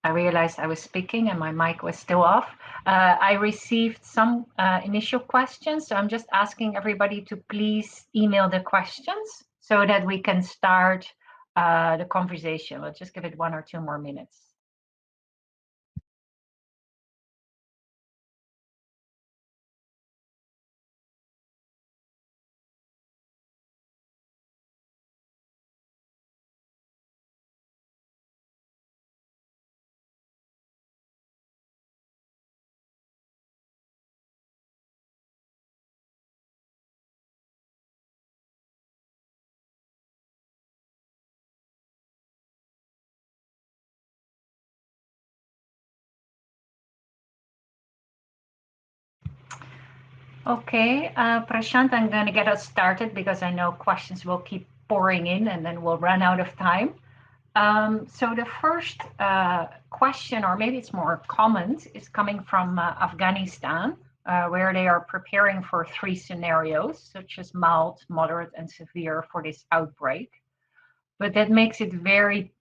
I realized I was speaking and my mic was still off. I received some initial questions, so I'm just asking everybody to please email the questions so that we can start the conversation. We'll just give it 1 or 2 more minutes. Okay, Prashant, I'm going to get us started because I know questions will keep pouring in and then we'll run out of time. So the first question, or maybe it's more comment, is coming from Afghanistan, where they are preparing for 3 scenarios, such as mild, moderate, and severe for this outbreak. But that makes it very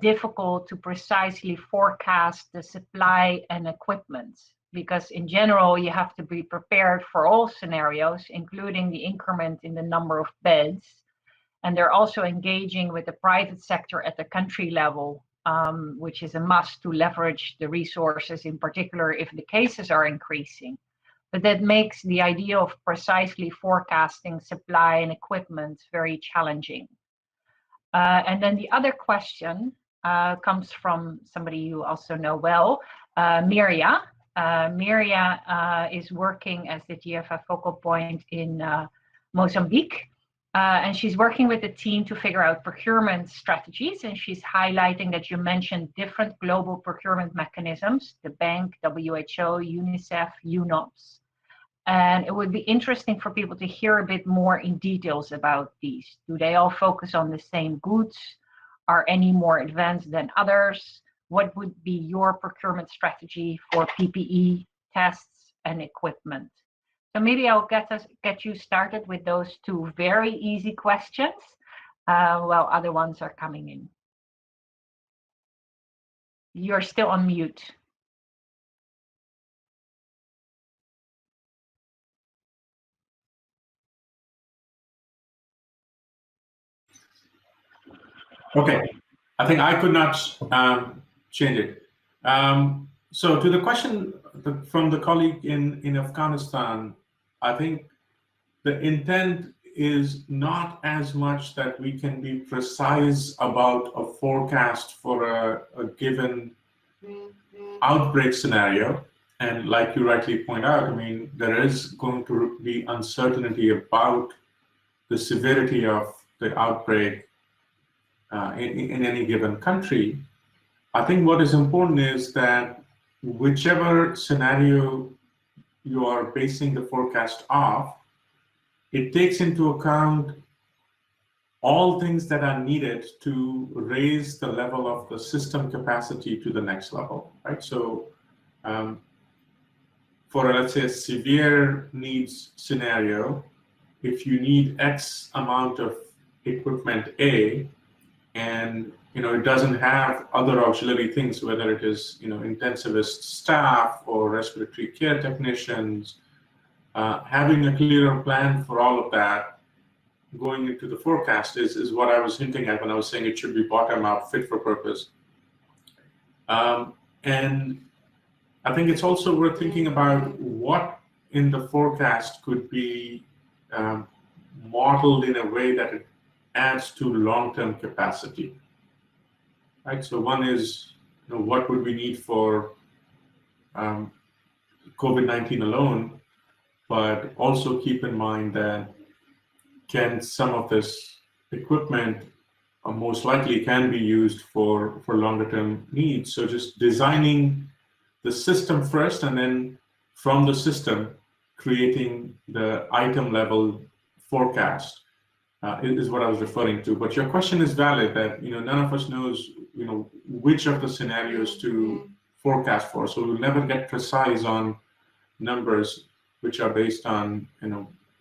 difficult to precisely forecast the supply and equipment, because in general, you have to be prepared for all scenarios, including the increment in the number of beds. And they're also engaging with the private sector at the country level, which is a must to leverage the resources, in particular if the cases are increasing. But that makes the idea of precisely forecasting supply and equipment very challenging. And then the other question comes from somebody you also know well, Miria. Miria is working as the GFF focal point in Mozambique. And she's working with the team to figure out procurement strategies. And she's highlighting that you mentioned different global procurement mechanisms, the bank, WHO, UNICEF, UNOPS. And it would be interesting for people to hear a bit more in details about these. Do they all focus on the same goods? Are any more advanced than others? What would be your procurement strategy for PPE, tests, and equipment? So maybe I'll get you started with those 2 very easy questions while other ones are coming in. You're still on mute. Okay, I think I could not change it. So to the question from the colleague in Afghanistan, I think the intent is not as much that we can be precise about a forecast for a given outbreak scenario. And like you rightly point out, I mean, there is going to be uncertainty about the severity of the outbreak in any given country. I think what is important is that whichever scenario you are basing the forecast off, it takes into account all things that are needed to raise the level of the system capacity to the next level, right? So for, let's say, a severe needs scenario, if you need X amount of equipment A, and it doesn't have other auxiliary things, whether it is intensivist staff or respiratory care technicians, having a clearer plan for all of that going into the forecast is what I was hinting at when I was saying it should be bottom-up, fit for purpose. And I think it's also worth thinking about what in the forecast could be modeled in a way that it adds to long-term capacity, right? So one is, what would we need for COVID-19 alone, but also keep in mind that can some of this equipment most likely can be used for longer-term needs. So just designing the system first, and then from the system, creating the item-level forecast. Is what I was referring to. But your question is valid, that none of us knows which of the scenarios to forecast for. So we'll never get precise on numbers which are based on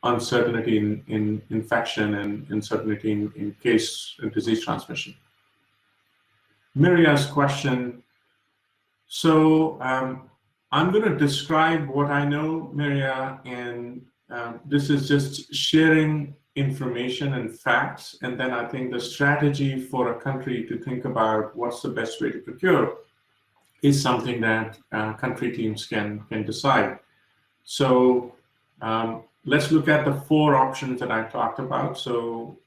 uncertainty in infection and uncertainty in case of disease transmission. Miriam's question So I'm going to describe what I know, Maria, and this is just sharing information and facts, and then I think the strategy for a country to think about what's the best way to procure is something that country teams can decide. So let's look at the 4 options that I talked about. So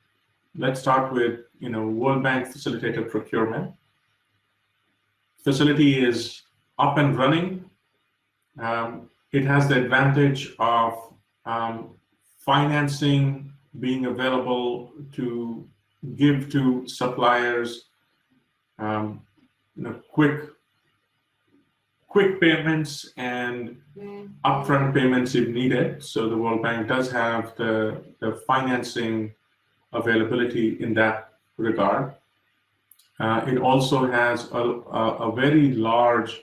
let's start with, World Bank facilitated procurement. Facility is up and running. It has the advantage of financing being available to give to suppliers, quick payments and upfront payments if needed. So the World Bank does have the financing availability in that regard. It also has a very large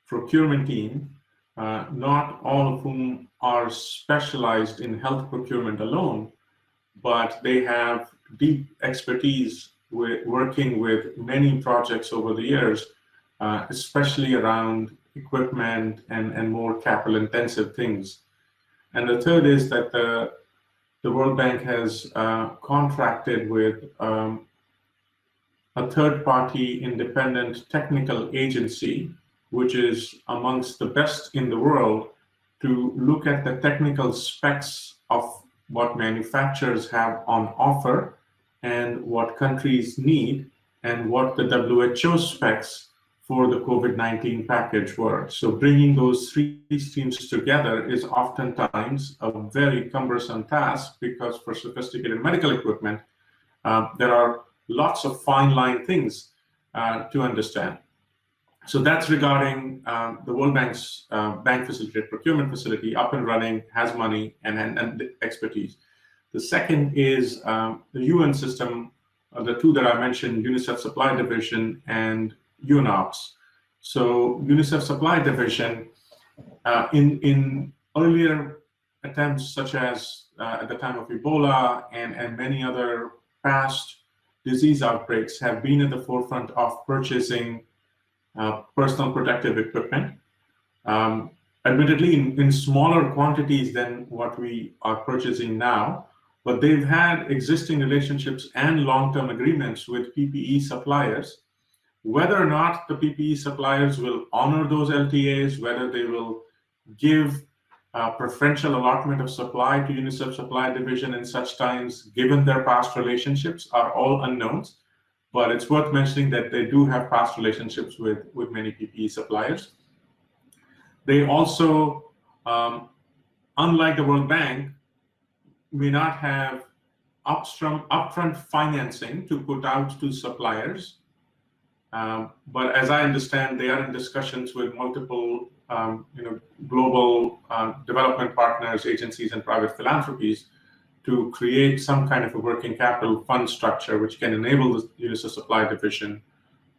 procurement team, not all of whom are specialized in health procurement alone, but they have deep expertise with working with many projects over the years, especially around equipment and more capital intensive things. And the third is that the World Bank has contracted with a third-party independent technical agency, which is amongst the best in the world, to look at the technical specs of what manufacturers have on offer and what countries need and what the WHO specs for the COVID-19 package were. So bringing those 3 streams together is oftentimes a very cumbersome task, because for sophisticated medical equipment, there are lots of fine line things to understand. So that's regarding the World Bank's bank facilitated procurement facility, up and running, has money and expertise. The second is the UN system, the 2 that I mentioned, UNICEF Supply Division and UNOPS. So UNICEF Supply Division, in earlier attempts, such as at the time of Ebola and many other past disease outbreaks, have been at the forefront of purchasing personal protective equipment, admittedly in smaller quantities than what we are purchasing now, but they've had existing relationships and long-term agreements with PPE suppliers. Whether or not the PPE suppliers will honor those LTAs, whether they will give preferential allotment of supply to UNICEF Supply Division in such times, given their past relationships, are all unknowns. But it's worth mentioning that they do have past relationships with many PPE suppliers. They also, unlike the World Bank, may not have upfront financing to put out to suppliers. But as I understand, they are in discussions with multiple global development partners, agencies, and private philanthropies to create some kind of a working capital fund structure which can enable the UNICEF Supply Division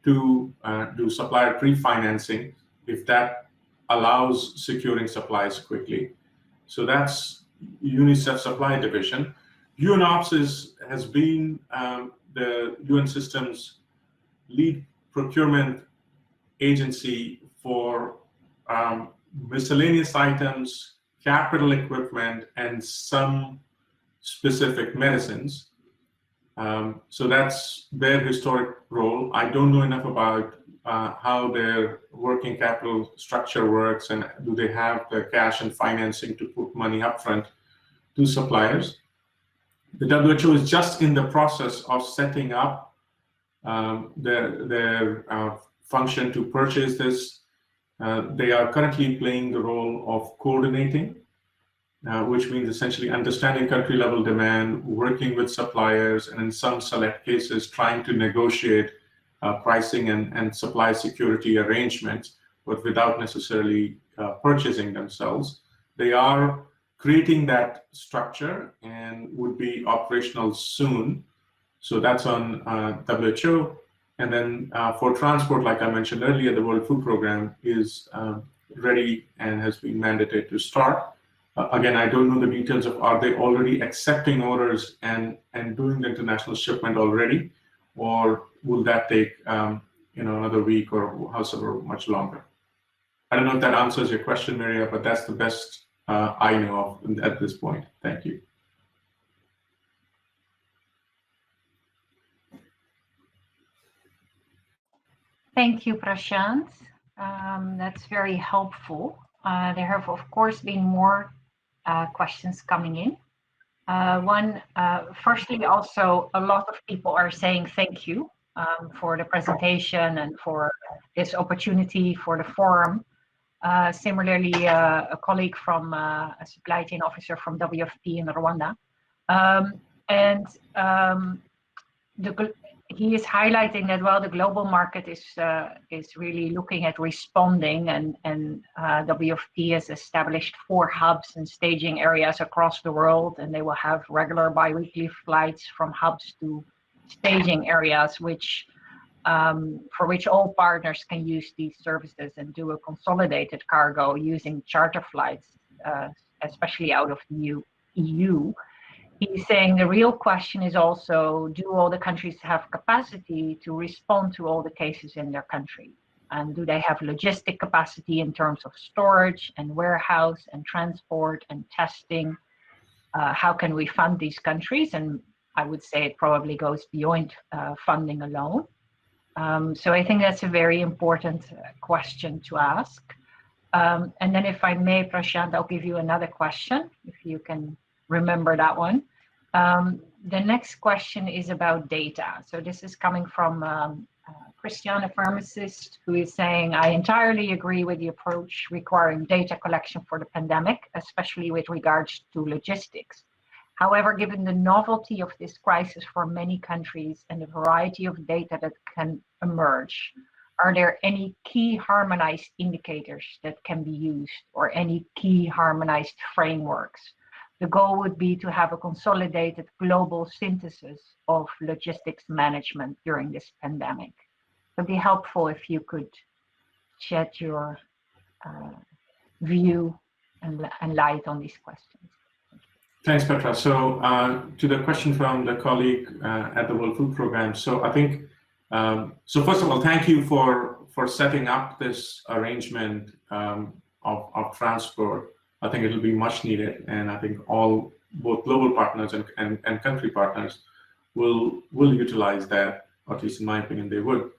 to do supplier pre-financing if that allows securing supplies quickly. So that's UNICEF Supply Division. UNOPS has been the UN system's lead procurement agency for miscellaneous items, capital equipment, and some specific medicines. So that's their historic role. I don't know enough about how their working capital structure works, and do they have the cash and financing to put money upfront to suppliers. The WHO is just in the process of setting up their function to purchase this. They are currently playing the role of coordinating, which means essentially understanding country level demand, working with suppliers, and in some select cases trying to negotiate pricing and supply security arrangements, but without necessarily purchasing themselves. They are creating that structure and would be operational soon. So that's on WHO. And then for transport, like I mentioned earlier, the World Food Program is ready and has been mandated to start. Again, I don't know the details of are they already accepting orders and doing the international shipment already, or will that take another week or however much longer. I don't know if that answers your question, Maria, but that's the best I know of at this point. Thank you. Thank you, Prashant. That's very helpful. There have, of course, been more questions coming in. Firstly, also, a lot of people are saying thank you for the presentation and for this opportunity for the forum. Similarly, a colleague from a supply chain officer from WFP in Rwanda. He is highlighting that while the global market is really looking at responding, and WFP has established 4 hubs and staging areas across the world, and they will have regular bi-weekly flights from hubs to staging areas, for which all partners can use these services and do a consolidated cargo using charter flights, especially out of the EU. He's saying the real question is also, do all the countries have capacity to respond to all the cases in their country? And do they have logistic capacity in terms of storage and warehouse and transport and testing? How can we fund these countries? And I would say it probably goes beyond funding alone. So I think that's a very important question to ask. And then if I may, Prashant, I'll give you another question, if you can remember that one. The next question is about data. So this is coming from Christian, a pharmacist, who is saying, I entirely agree with the approach requiring data collection for the pandemic, especially with regards to logistics. However, given the novelty of this crisis for many countries and the variety of data that can emerge, are there any key harmonized indicators that can be used, or any key harmonized frameworks? The goal would be to have a consolidated global synthesis of logistics management during this pandemic. It would be helpful if you could shed your view and light on these questions. Thanks, Petra. So to the question from the colleague at the World Food Programme, so I think, so first of all, thank you for setting up this arrangement of transport. I think it'll be much needed, and I think both global partners and country partners will utilize that, or at least in my opinion, they would.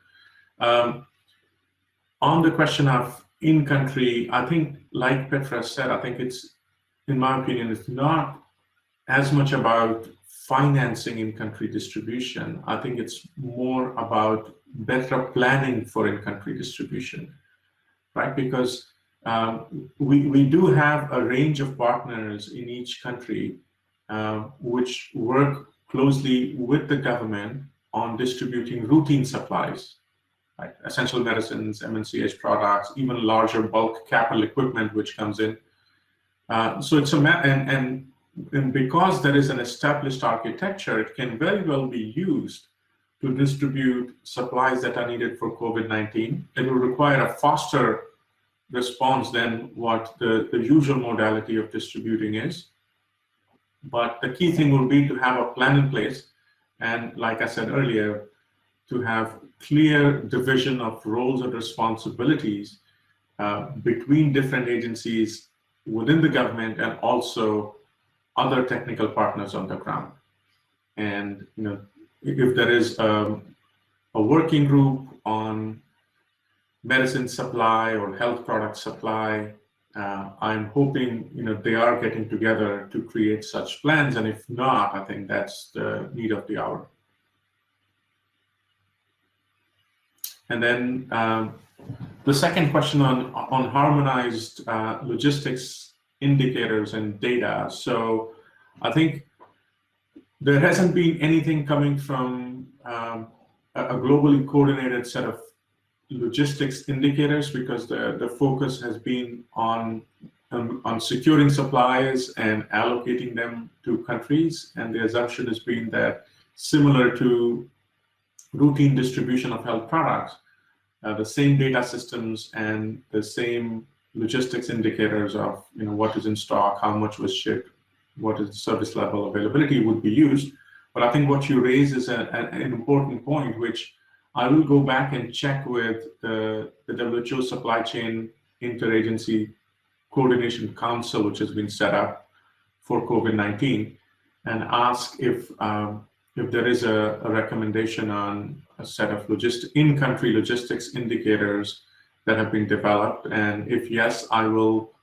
On the question of in-country, I think, like Petra said, I think it's, in my opinion, it's not as much about financing in-country distribution. I think it's more about better planning for in-country distribution, right? Because we do have a range of partners in each country which work closely with the government on distributing routine supplies, like essential medicines, RMNCAH products, even larger bulk capital equipment which comes in. So it's and because there is an established architecture, it can very well be used to distribute supplies that are needed for COVID-19. It will require a faster response than what the usual modality of distributing is. But the key thing will be to have a plan in place, and like I said earlier, to have clear division of roles and responsibilities between different agencies within the government and also other technical partners on the ground. And if there is a working group on medicine supply or health product supply, I'm hoping they are getting together to create such plans, and if not, I think that's the need of the hour. And then the second question on harmonized logistics indicators and data. So I think there hasn't been anything coming from a globally coordinated set of logistics indicators, because the focus has been on securing supplies and allocating them to countries, and the assumption has been that, similar to routine distribution of health products, the same data systems and the same logistics indicators of what is in stock, how much was shipped, what is the service level availability would be used. But I think what you raise is an important point, which I will go back and check with the WHO Supply Chain Interagency Coordination Council, which has been set up for COVID-19, and ask if there is a recommendation on a set of in-country logistics indicators that have been developed. And if yes, I will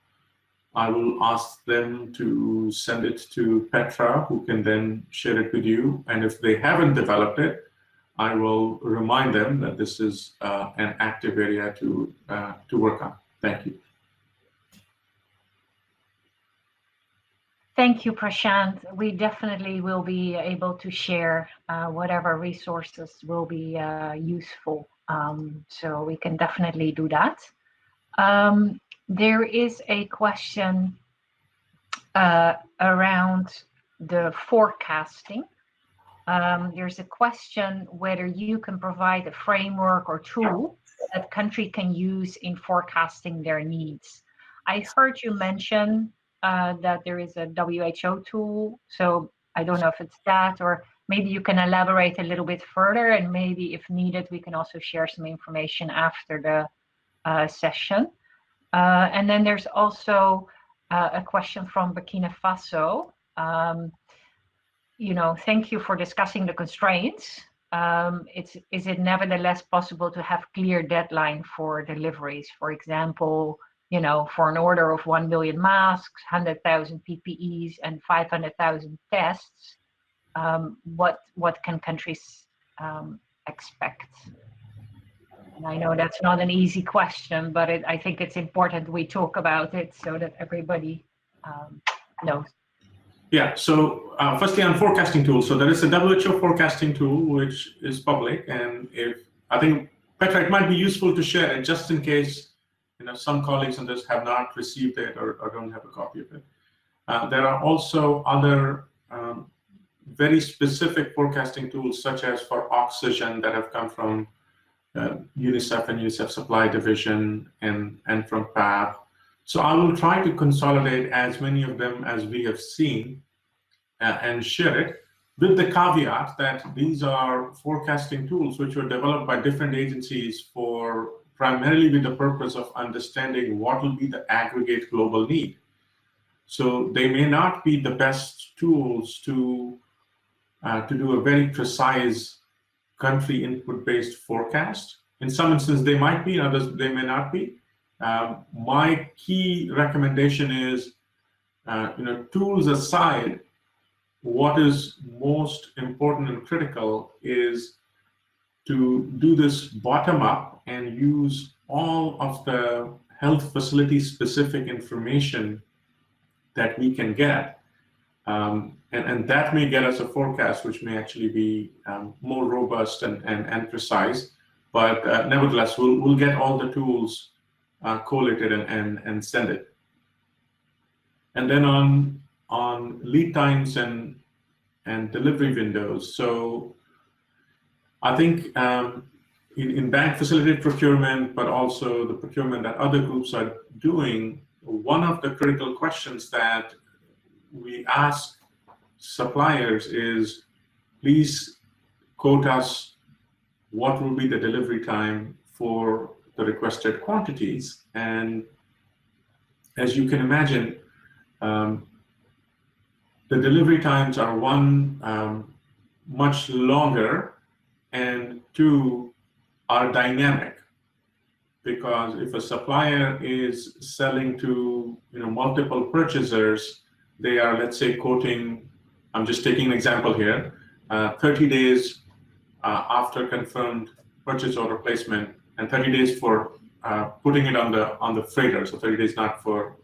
ask them to send it to Petra, who can then share it with you. And if they haven't developed it, I will remind them that this is an active area to work on. Thank you. Thank you, Prashant. We definitely will be able to share whatever resources will be useful. So we can definitely do that. There is a question around the forecasting. There's a question whether you can provide a framework or tool that country can use in forecasting their needs. I heard you mention that there is a WHO tool, so I don't know if it's that, or maybe you can elaborate a little bit further, and maybe if needed, we can also share some information after the session. And then there's also a question from Burkina Faso. Thank you for discussing the constraints. Is it nevertheless possible to have clear deadline for deliveries? For example, for an order of 1 million masks, 100,000 PPEs, and 500,000 tests, what can countries expect? And I know that's not an easy question, but I think it's important we talk about it so that everybody knows. Yeah, so firstly on forecasting tools, so there is a WHO forecasting tool which is public, and I think, Petra, it might be useful to share it just in case some colleagues on this have not received it or don't have a copy of it. There are also other very specific forecasting tools, such as for oxygen, that have come from UNICEF and UNICEF Supply Division and from PAP. So I will try to consolidate as many of them as we have seen and share it, with the caveat that these are forecasting tools which were developed by different agencies for primarily with the purpose of understanding what will be the aggregate global need. So they may not be the best tools to do a very precise country input-based forecast. In some instances they might be, in others they may not be. My key recommendation is, tools aside, what is most important and critical is to do this bottom-up and use all of the health facility specific information that we can get. And that may get us a forecast which may actually be more robust and precise. But nevertheless, we'll get all the tools collated and send it. And then on lead times and delivery windows. So I think in bank facilitated procurement, but also the procurement that other groups are doing, one of the critical questions that we ask suppliers is, please quote us what will be the delivery time for the requested quantities. And as you can imagine, the delivery times are one, much longer, and two, are dynamic. Because if a supplier is selling to multiple purchasers, they are, let's say, quoting, I'm just taking an example here, 30 days after confirmed purchase order placement, and 30 days for putting it on the freighter, so 30 days not for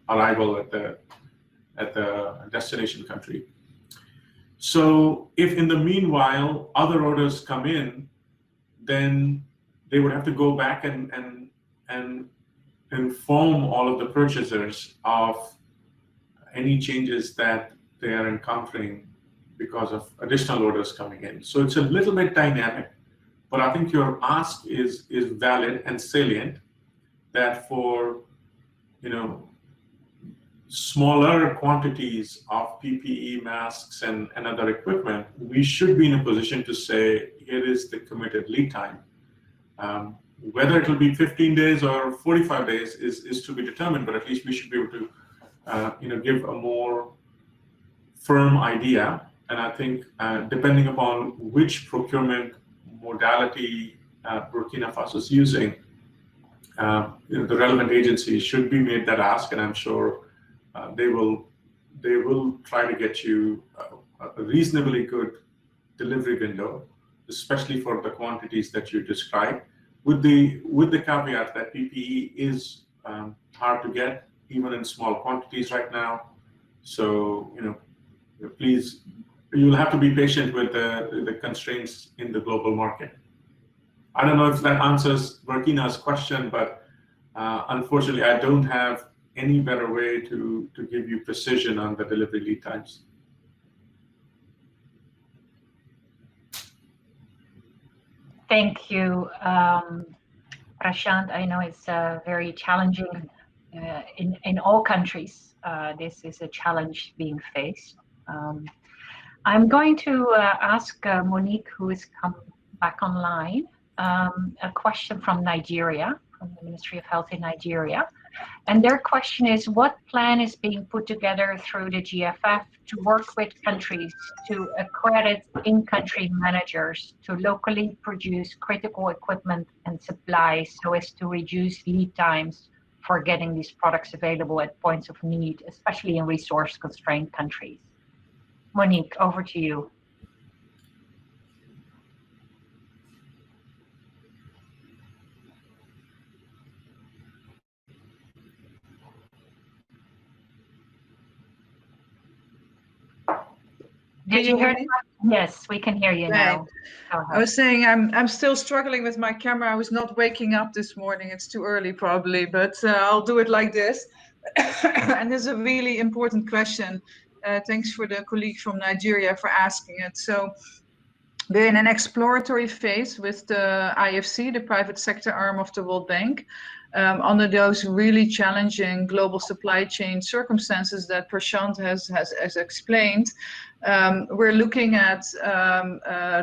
arrival at the destination country. So if in the meanwhile other orders come in, then they would have to go back and inform all of the purchasers of any changes that they are encountering because of additional orders coming in. So it's a little bit dynamic, but I think your ask is valid and salient, that for smaller quantities of PPE, masks, and other equipment, we should be in a position to say, here is the committed lead time. Whether it will be 15 days or 45 days is to be determined, but at least we should be able to give a more firm idea. And I think depending upon which procurement modality Burkina Faso is using, the relevant agencies should be made that ask, and I'm sure they will try to get you a reasonably good delivery window, especially for the quantities that you described, with the caveat that PPE is hard to get even in small quantities right now. So please, you'll have to be patient with the constraints in the global market. I don't know if that answers Burkina's question, but unfortunately, I don't have any better way to give you precision on the delivery lead times. Thank you, Prashant. I know it's very challenging in all countries. This is a challenge being faced. I'm going to ask Monique, who has come back online, a question from Nigeria, from the Ministry of Health in Nigeria. And their question is, what plan is being put together through the GFF to work with countries to accredit in-country managers to locally produce critical equipment and supplies so as to reduce lead times for getting these products available at points of need, especially in resource-constrained countries? Monique, over to you. Did you hear me? Yes, we can hear you now. I was saying I'm still struggling with my camera. I was not waking up this morning. It's too early probably, but I'll do it like this. And this is a really important question. Thanks for the colleague from Nigeria for asking it. So we're in an exploratory phase with the IFC, the private sector arm of the World Bank, under those really challenging global supply chain circumstances that Prashant has explained. We're looking at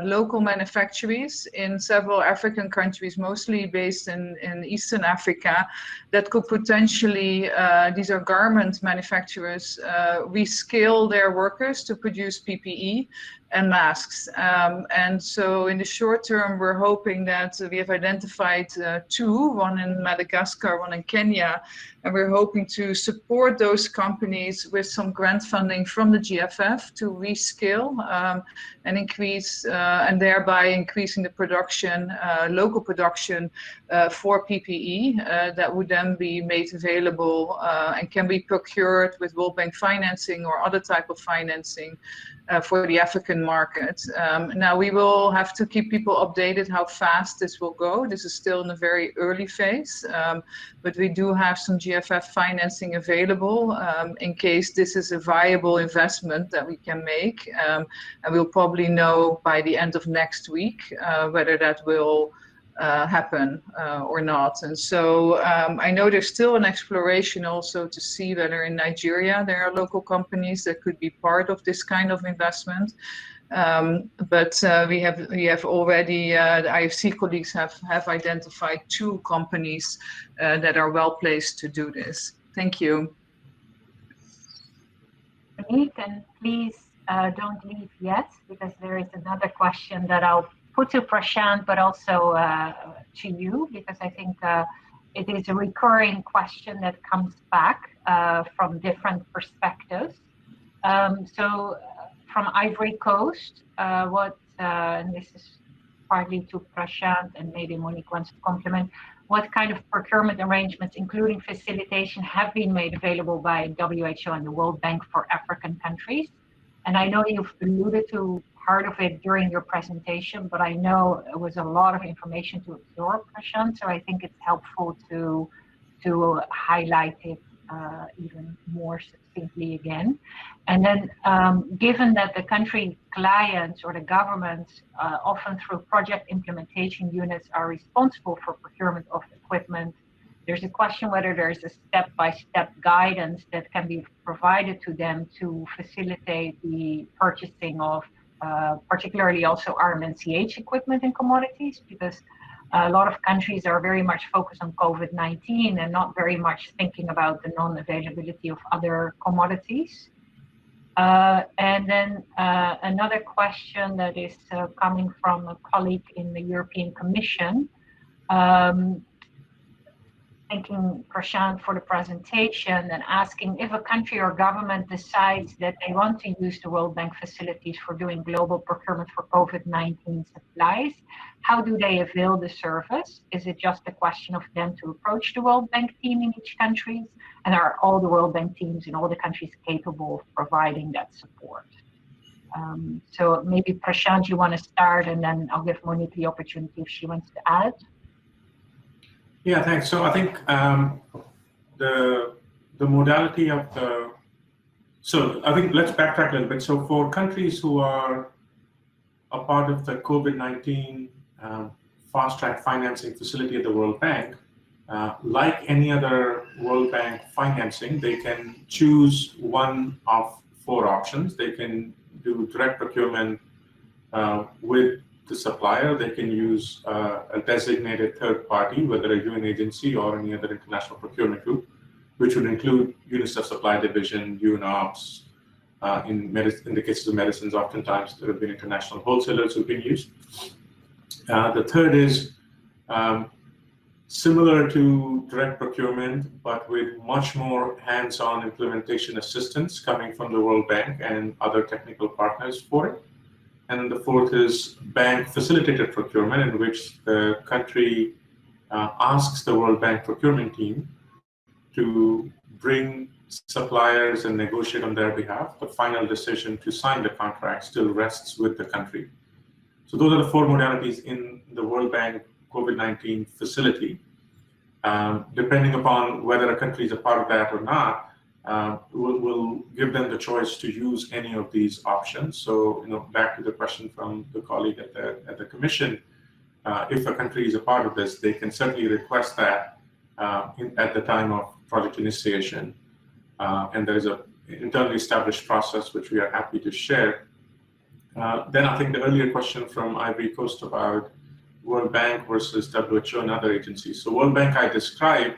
local manufacturers in several African countries, mostly based in Eastern Africa, that could potentially, these are garment manufacturers, reskill their workers to produce PPE and masks. And so in the short term, we're hoping that we have identified two, one in Madagascar, one in Kenya, and we're hoping to support those companies with some grant funding from the GFF to reskill and increase, and thereby increasing the production, local production for PPE that would then be made available and can be procured with World Bank financing or other type of financing for the African market. Now we will have to keep people updated how fast this will go. This is still in a very early phase, but we do have some GFF financing available in case this is a viable investment that we can make. And we'll probably know by the end of next week whether that will happen or not. And so I know there's still an exploration also to see whether in Nigeria there are local companies that could be part of this kind of investment. But we have already, the IFC colleagues have identified two companies that are well placed to do this. Thank you. Monique, and please don't leave yet, because there is another question that I'll put to Prashant, but also to you, because I think it is a recurring question that comes back from different perspectives. So from Ivory Coast, and this is partly to Prashant, and maybe Monique wants to complement, what kind of procurement arrangements, including facilitation, have been made available by WHO and the World Bank for African countries? And I know you've alluded to part of it during your presentation, but I know it was a lot of information to absorb, Prashant, so I think it's helpful to highlight it even more succinctly again. And then given that the country clients or the governments, often through project implementation units, are responsible for procurement of equipment, there's a question whether there's a step-by-step guidance that can be provided to them to facilitate the purchasing of particularly also RMNCAH equipment and commodities, because a lot of countries are very much focused on COVID-19 and not very much thinking about the non-availability of other commodities. And then another question that is coming from a colleague in the European Commission, thanking Prashant for the presentation and asking if a country or government decides that they want to use the World Bank facilities for doing global procurement for COVID-19 supplies, how do they avail the service? Is it just a question of them to approach the World Bank team in each country? And are all the World Bank teams in all the countries capable of providing that support? So maybe Prashant, you want to start, and then I'll give Monique the opportunity if she wants to add. Yeah, thanks. So I think the modality of the, so I think let's backtrack a little bit. So for countries who are a part of the COVID-19 fast track financing facility at the World Bank, like any other World Bank financing, they can choose one of 4 options. They can do direct procurement with the supplier. They can use a designated third party, whether a UN agency or any other international procurement group, which would include UNICEF Supply Division, UNOPS. In the cases of medicines, oftentimes there have been international wholesalers who've been used. The third is similar to direct procurement, but with much more hands-on implementation assistance coming from the World Bank and other technical partners for it. And then the fourth is bank facilitated procurement, in which the country asks the World Bank procurement team to bring suppliers and negotiate on their behalf. The final decision to sign the contract still rests with the country. So those are the 4 modalities in the World Bank COVID-19 facility. Depending upon whether a country is a part of that or not, we'll give them the choice to use any of these options. So, back to the question from the colleague at the Commission, if a country is a part of this, they can certainly request that at the time of project initiation. And there is an internally established process which we are happy to share. Then I think the earlier question from Ivory Coast about World Bank versus WHO and other agencies. So World Bank I described,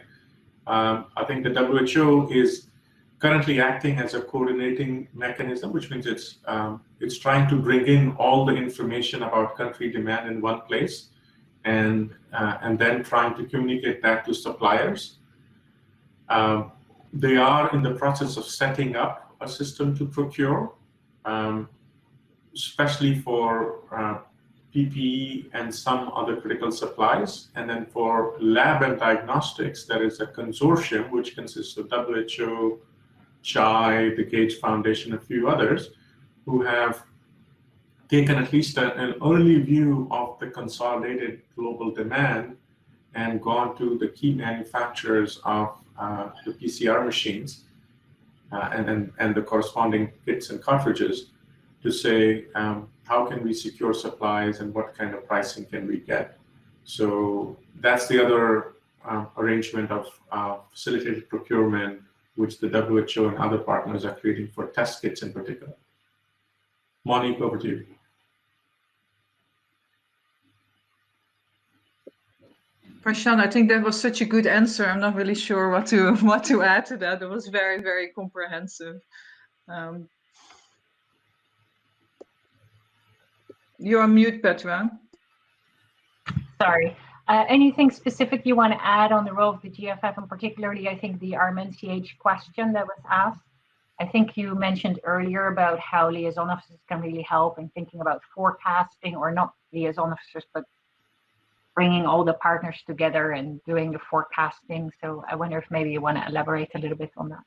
I think the WHO is currently acting as a coordinating mechanism, which means it's trying to bring in all the information about country demand in one place, and then trying to communicate that to suppliers. They are in the process of setting up a system to procure, especially for PPE and some other critical supplies. And then for lab and diagnostics, there is a consortium which consists of WHO, CHI, the Gates Foundation, a few others, who have taken at least an early view of the consolidated global demand and gone to the key manufacturers of the PCR machines and the corresponding kits and cartridges to say, how can we secure supplies and what kind of pricing can we get? So that's the other arrangement of facilitated procurement, which the WHO and other partners are creating for test kits in particular. Monique, over to you. Prashant, I think that was such a good answer. I'm not really sure what to add to that. It was very, very comprehensive. You're on mute, Petra. Sorry. Anything specific you want to add on the role of the GFF, and particularly, I think, the RMNCAH question that was asked? I think you mentioned earlier about how liaison officers can really help in thinking about forecasting, or not liaison officers, but bringing all the partners together and doing the forecasting. So I wonder if maybe you want to elaborate a little bit on that.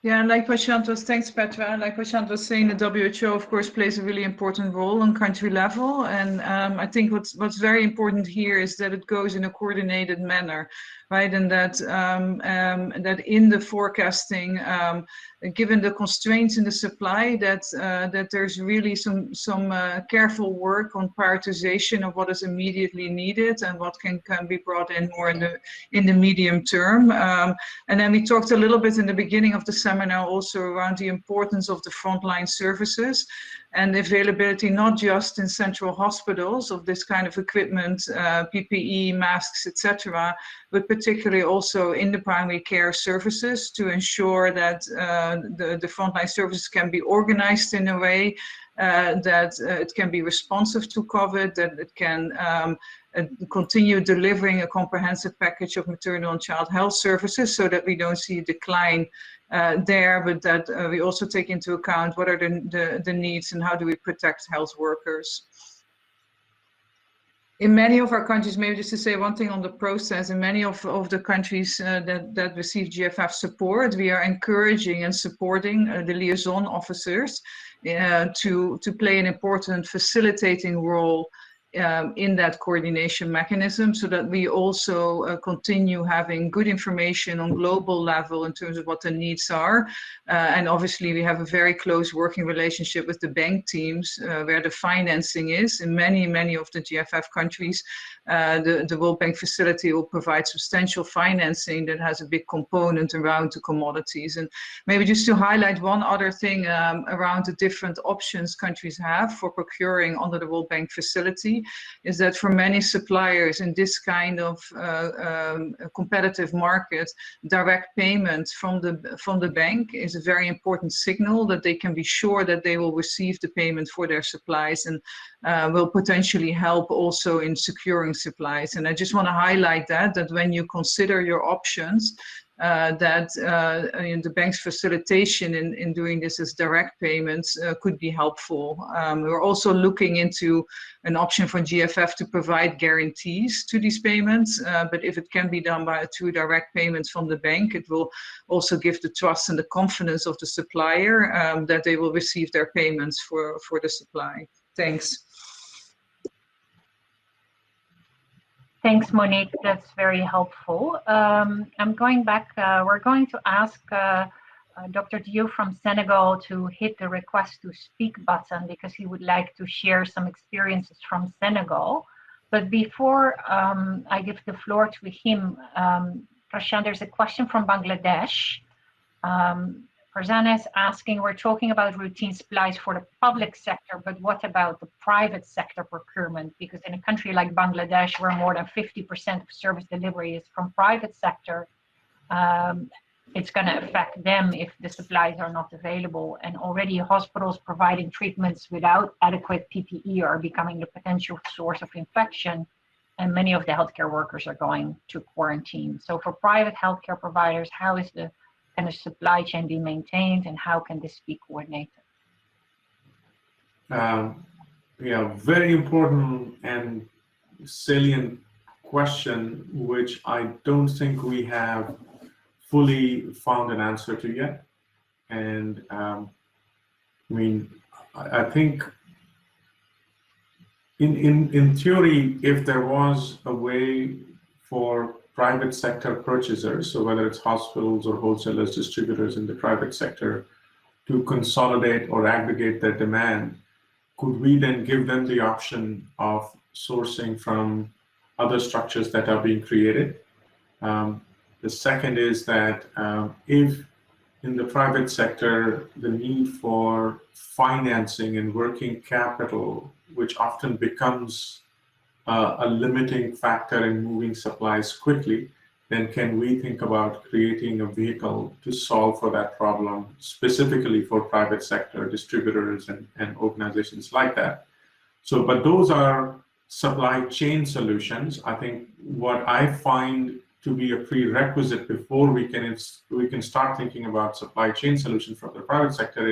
Yeah, and like Prashant was, thanks Petra, like Prashant was saying, the WHO of course plays a really important role on country level, and I think what's very important here is that it goes in a coordinated manner, right? And that that in the forecasting given the constraints in the supply, that there's really some careful work on prioritization of what is immediately needed and what can be brought in more in the medium term. And then we talked a little bit in the beginning of the seminar also around the importance of the frontline services and availability, not just in central hospitals of this kind of equipment, PPE, masks, etc., but particularly also in the primary care services to ensure that the frontline services can be organized in a way that it can be responsive to COVID, that it can continue delivering a comprehensive package of maternal and child health services so that we don't see a decline there, but that we also take into account what are the needs and how do we protect health workers. In many of our countries, maybe just to say one thing on the process, in many of the countries that receive GFF support, we are encouraging and supporting the liaison officers to play an important facilitating role in that coordination mechanism, so that we also continue having good information on global level in terms of what the needs are. And obviously we have a very close working relationship with the bank teams where the financing is. In many of the GFF countries, the World Bank facility will provide substantial financing that has a big component around the commodities. And maybe just to highlight one other thing around the different options countries have for procuring under the World Bank facility, is that for many suppliers in this kind of competitive market, direct payment from the bank is a very important signal that they can be sure that they will receive the payment for their supplies, and will potentially help also in securing supplies. And I just want to highlight that when you consider your options, the bank's facilitation in doing this as direct payments could be helpful. We're also looking into an option for GFF to provide guarantees to these payments, but if it can be done through direct payments from the bank, it will also give the trust and the confidence of the supplier that they will receive their payments for the supply. Thanks. Thanks, Monique. That's very helpful. I'm going back. We're going to ask Dr. Diou from Senegal to hit the request to speak button because he would like to share some experiences from Senegal. But before I give the floor to him, Prashant, there's a question from Bangladesh. Farzana is asking, we're talking about routine supplies for the public sector, but what about the private sector procurement? Because in a country like Bangladesh, where more than 50% of service delivery is from private sector, it's going to affect them if the supplies are not available. And already hospitals providing treatments without adequate PPE are becoming the potential source of infection. And many of the healthcare workers are going to quarantine. So for private healthcare providers, how is the kind of supply chain be maintained, and how can this be coordinated? Yeah, very important and salient question, which I don't think we have fully found an answer to yet. And I mean, I think in theory, if there was a way for private sector purchasers, so whether it's hospitals or wholesalers, distributors in the private sector, to consolidate or aggregate their demand, could we then give them the option of sourcing from other structures that are being created? The second is that if in the private sector, the need for financing and working capital, which often becomes a limiting factor in moving supplies quickly, then can we think about creating a vehicle to solve for that problem, specifically for private sector distributors and organizations like that. So, but those are supply chain solutions. I think what I find to be a prerequisite before we can start thinking about supply chain solutions for the private sector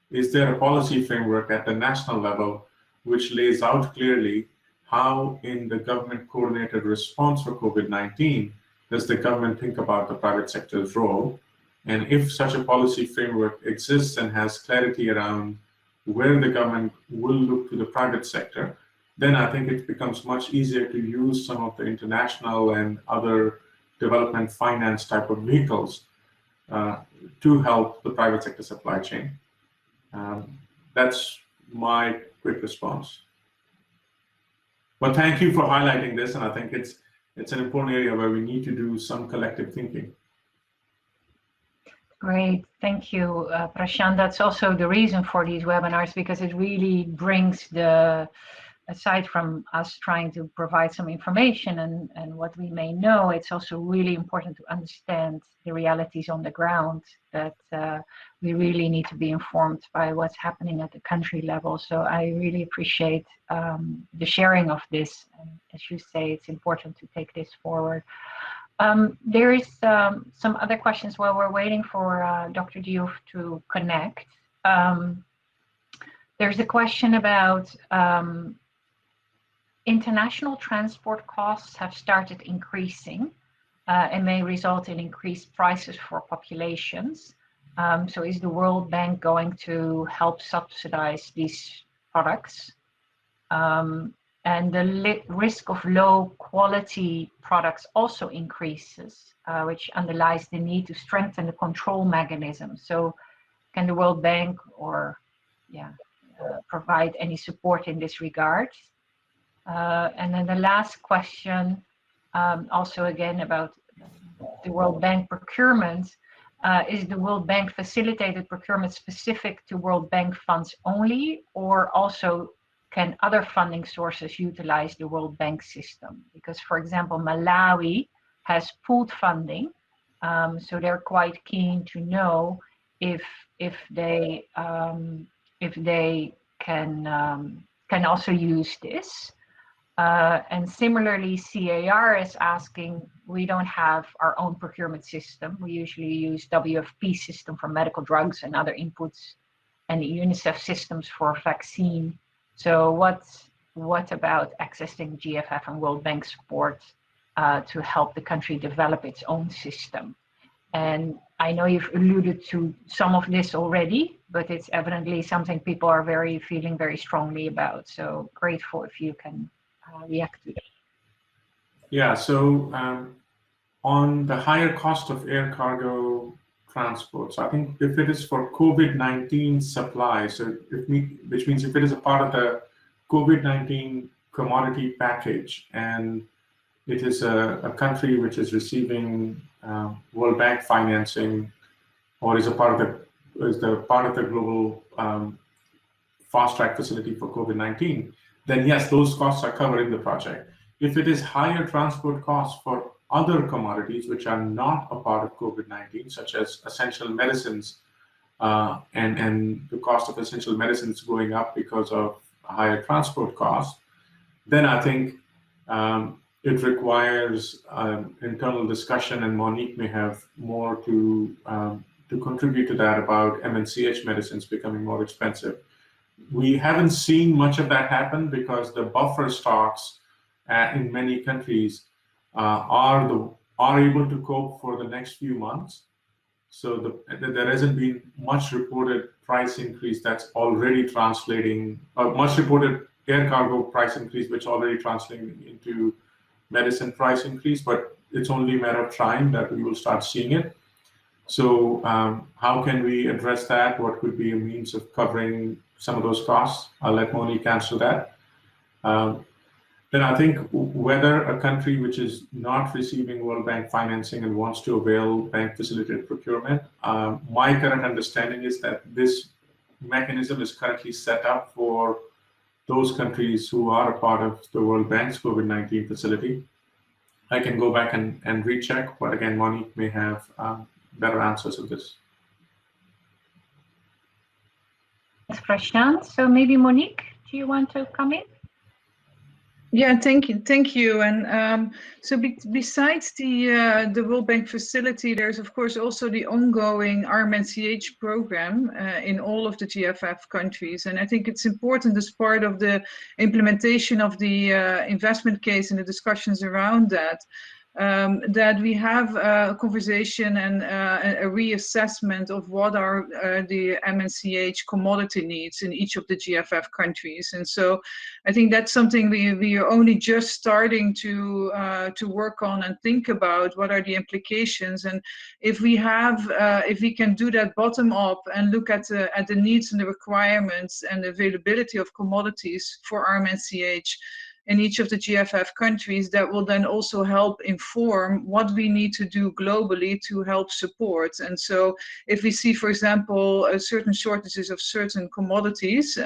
is there a policy framework at the national level which lays out clearly how in the government coordinated response for COVID-19 does the government think about the private sector's role? And if such a policy framework exists and has clarity around where the government will look to the private sector, then I think it becomes much easier to use some of the international and other development finance type of vehicles. to help the private sector supply chain. That's my quick response. But thank you for highlighting this, and I think it's an important area where we need to do some collective thinking. Great, thank you, Prashant. That's also the reason for these webinars, because it really brings aside from us trying to provide some information and what we may know, it's also really important to understand the realities on the ground, that we really need to be informed by what's happening at the country level. So I really appreciate the sharing of this. And as you say, it's important to take this forward. There is some other questions while we're waiting for Dr. Diouf to connect. There's a question about international transport costs have started increasing and may result in increased prices for populations. So is the World Bank going to help subsidize these products? And the risk of low quality products also increases, which underlies the need to strengthen the control mechanism. So can the World Bank provide any support in this regard? And then the last question, also again about the World Bank procurement, is the World Bank facilitated procurement specific to World Bank funds only, or also can other funding sources utilize the World Bank system? Because, for example, Malawi has pooled funding, so they're quite keen to know if they can also use this. And similarly, CAR is asking, we don't have our own procurement system. We usually use WFP system for medical drugs and other inputs, and UNICEF systems for vaccine. So what about accessing GFF and World Bank support to help the country develop its own system? And I know you've alluded to some of this already, but it's evidently something people are feeling very strongly about. So grateful if you can react to that. Yeah, so on the higher cost of air cargo transports, I think if it is for COVID-19 supply, which means if it is a part of the COVID-19 commodity package and it is a country which is receiving World Bank financing, or is part of the global fast track facility for COVID-19, then yes, those costs are covered in the project. If it is higher transport costs for other commodities which are not a part of COVID-19, such as essential medicines, and the cost of essential medicines going up because of higher transport costs, then I think it requires internal discussion, and Monique may have more to contribute to that about MNCH medicines becoming more expensive. We haven't seen much of that happen because the buffer stocks in many countries are able to cope for the next few months. So there hasn't been much reported price increase that's already translating, much reported air cargo price increase which already translating into medicine price increase, but it's only a matter of time that we will start seeing it. So how can we address that? What could be a means of covering some of those costs? I'll let Monique answer that. Then I think whether a country which is not receiving World Bank financing and wants to avail bank facilitated procurement, my current understanding is that this mechanism is currently set up for those countries who are a part of the World Bank's COVID-19 facility. I can go back and recheck, but again, Monique may have better answers of this. Thanks, Prashant. So maybe Monique, do you want to come in? Yeah, thank you. And so besides the World Bank facility, there's of course also the ongoing RMNCAH program in all of the GFF countries. And I think it's important as part of the implementation of the investment case and the discussions around that, that we have a conversation and a reassessment of what are the MNCH commodity needs in each of the GFF countries. And so I think that's something we are only just starting to work on and think about what are the implications. And if we can do that bottom up and look at the needs and the requirements and the availability of commodities for RMNCH in each of the GFF countries, that will then also help inform what we need to do globally to help support. And so if we see, for example, certain shortages of certain commodities,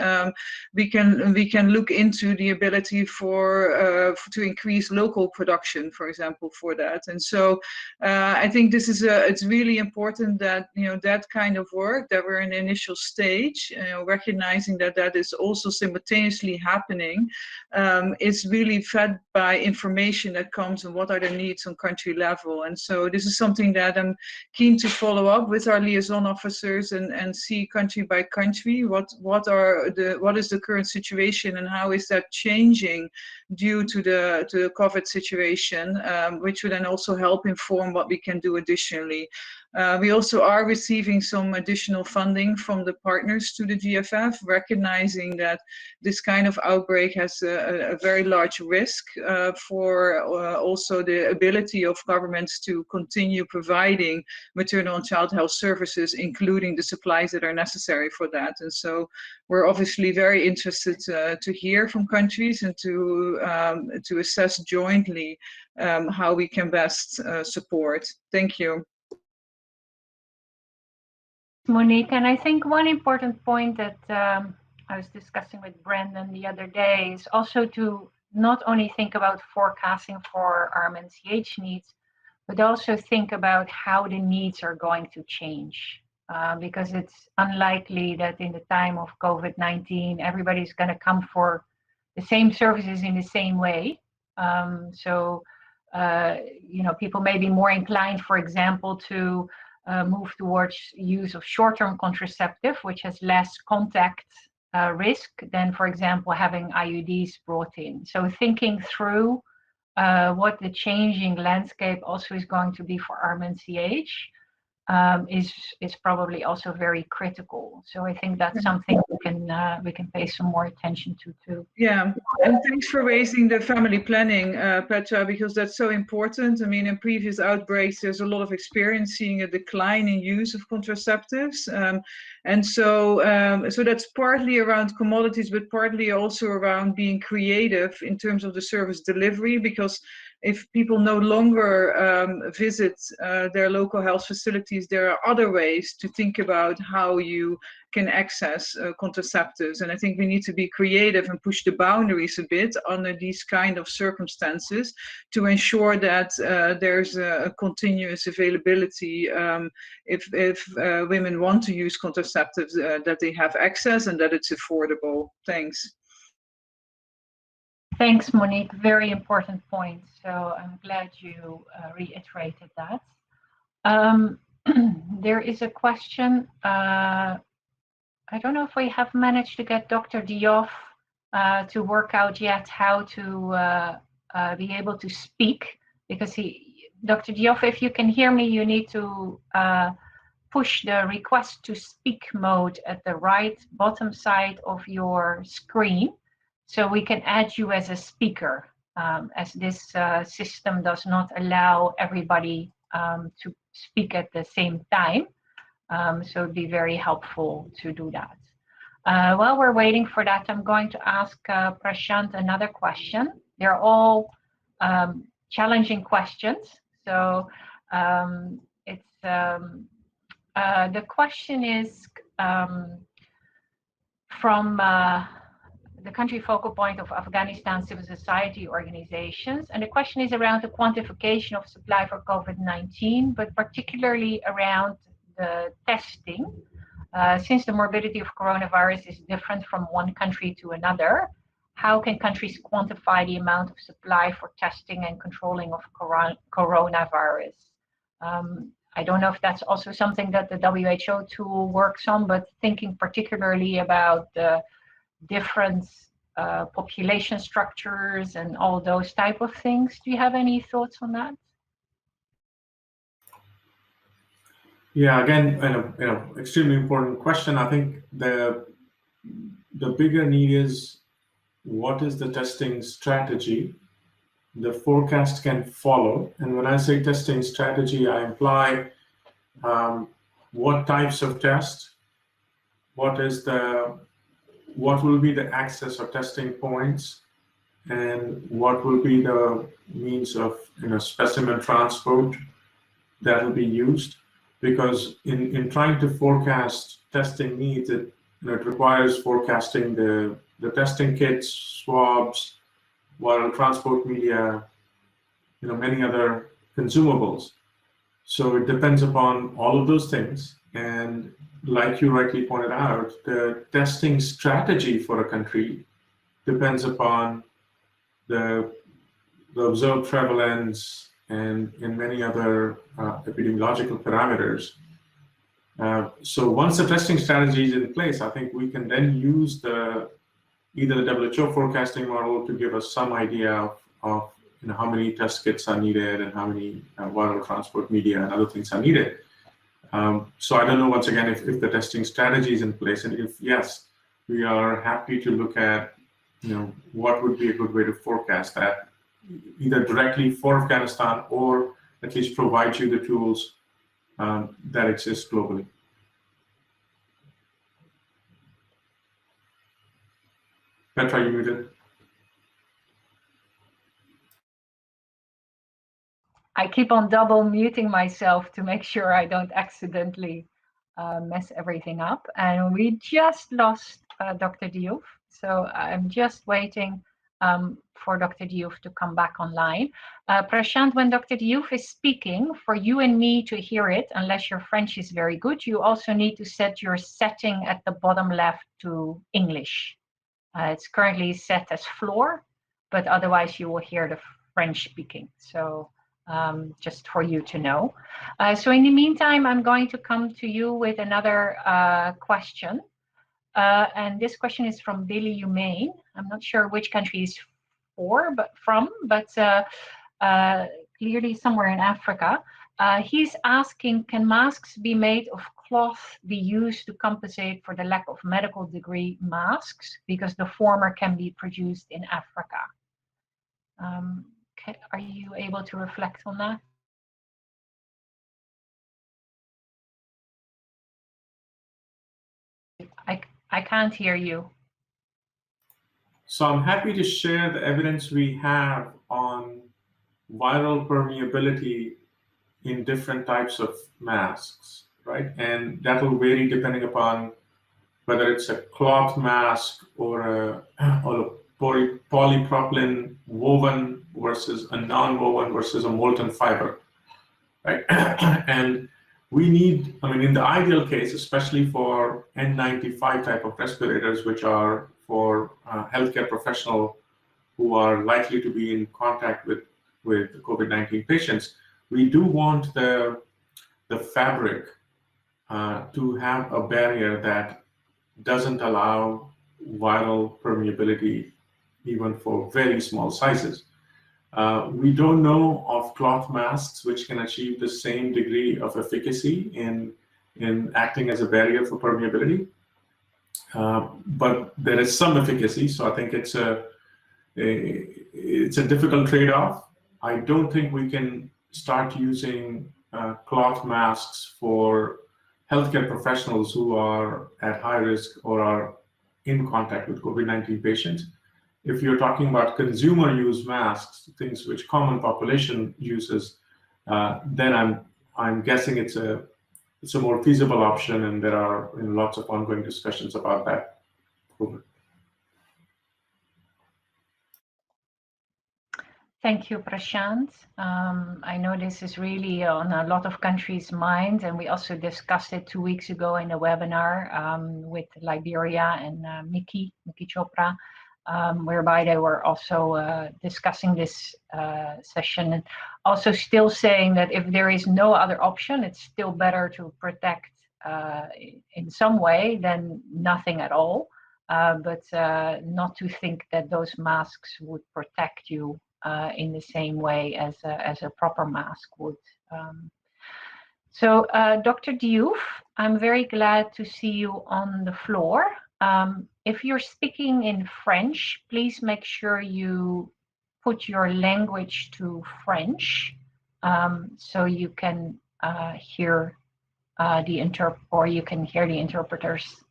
we can look into the ability to increase local production, for example, for that. And so I think this is it's really important that, you know, that kind of work, that we're in the initial stage, recognizing that that is also simultaneously happening, is really fed by information that comes and what are the needs on country level. And so this is something that I'm keen to follow up with our liaison officers and see country by country what is the current situation and how is that changing due to the COVID situation, which will then also help inform what we can do additionally. We also are receiving some additional funding from the partners to the GFF, recognizing that this kind of outbreak has a very large risk for also the ability of governments to continue providing maternal and child health services, including the supplies that are necessary for that. And so we're obviously very interested to hear from countries and to assess jointly how we can best support. Thank you. Monique, and I think one important point that I was discussing with Brendan the other day is also to not only think about forecasting for RMNCH needs, but also think about how the needs are going to change. Because it's unlikely that in the time of COVID-19, everybody's going to come for the same services in the same way. So, you know, people may be more inclined, for example, to move towards use of short-term contraceptive, which has less contact risk than, for example, having IUDs brought in. So thinking through what the changing landscape also is going to be for RMNCH is probably also very critical. So I think that's something we can pay some more attention to too. Yeah, and thanks for raising the family planning, Petra, because that's so important. I mean, in previous outbreaks, there's a lot of experience seeing a decline in use of contraceptives, and so that's partly around commodities, but partly also around being creative in terms of the service delivery, because if people no longer visit their local health facilities, there are other ways to think about how you can access contraceptives. And I think we need to be creative and push the boundaries a bit under these kind of circumstances to ensure that there's a continuous availability if women want to use contraceptives, that they have access and that it's affordable. Thanks. Thanks, Monique. Very important point. So I'm glad you reiterated that. There is a question. I don't know if we have managed to get Dr. Diouf to work out yet how to be able to speak, because Dr. Diouf, if you can hear me, you need to push the request to speak mode at the right bottom side of your screen, so we can add you as a speaker, as this system does not allow everybody to speak at the same time. So it'd be very helpful to do that. While we're waiting for that, I'm going to ask Prashant another question. They're all challenging questions. So the question is from the country focal point of Afghanistan civil society organizations. And the question is around the quantification of supply for COVID-19, but particularly around the testing. Since the morbidity of coronavirus is different from one country to another, how can countries quantify the amount of supply for testing and controlling of coronavirus? I don't know if that's also something that the WHO tool works on, but thinking particularly about the different population structures and all those type of things. Do you have any thoughts on that? Yeah, again, extremely important question. I think the bigger need is, what is the testing strategy the forecast can follow? And when I say testing strategy, I imply what types of tests, what will be the access or testing points, and what will be the means of specimen transport that will be used. Because in trying to forecast testing needs, it requires forecasting the testing kits, swabs, viral transport media, many other consumables. So it depends upon all of those things. And like you rightly pointed out, the testing strategy for a country depends upon the observed prevalence and many other epidemiological parameters. So once the testing strategy is in place, I think we can then use either the WHO forecasting model to give us some idea of how many test kits are needed and how many viral transport media and other things are needed. So I don't know, once again, if the testing strategy is in place, and if yes, we are happy to look at what would be a good way to forecast that, either directly for Afghanistan or at least provide you the tools that exist globally. Petra, you muted. I keep on double muting myself to make sure I don't accidentally mess everything up. And we just lost Dr. Diouf. So I'm just waiting for Dr. Diouf to come back online. Prashant, when Dr. Diouf is speaking, for you and me to hear it, unless your French is very good, you also need to set your setting at the bottom left to English. It's currently set as floor, but otherwise you will hear the French speaking. So just for you to know. So in the meantime, I'm going to come to you with another question. And this question is from Billy Humane. I'm not sure which country he's from, but clearly somewhere in Africa. He's asking, can masks be made of cloth be used to compensate for the lack of medical degree masks, because the former can be produced in Africa? Are you able to reflect on that? I can't hear you. So I'm happy to share the evidence we have on viral permeability in different types of masks, right? And that will vary depending upon whether it's a cloth mask or a polypropylene woven versus a non-woven versus a molten fiber, right? And we need, in the ideal case, especially for N95 type of respirators, which are for healthcare professionals who are likely to be in contact with COVID-19 patients, we do want the fabric to have a barrier that doesn't allow viral permeability even for very small sizes. We don't know of cloth masks which can achieve the same degree of efficacy in acting as a barrier for permeability, but there is some efficacy. So I think it's a difficult trade-off. I don't think we can start using cloth masks for healthcare professionals who are at high risk or are in contact with COVID-19 patients. If you're talking about consumer use masks, things which common population uses, then I'm guessing it's a more feasible option, and there are lots of ongoing discussions about that. Thank you, Prashant. I know this is really on a lot of countries' minds, and we also discussed it 2 weeks ago in a webinar with Liberia and Miki Chopra, whereby they were also discussing this session, and also still saying that if there is no other option, it's still better to protect in some way than nothing at all, but not to think that those masks would protect you in the same way as a proper mask would. So, Dr. Diouf, I'm very glad to see you on the floor. If you're speaking in French, please make sure you put your language to French, so you can hear you can hear the interpreters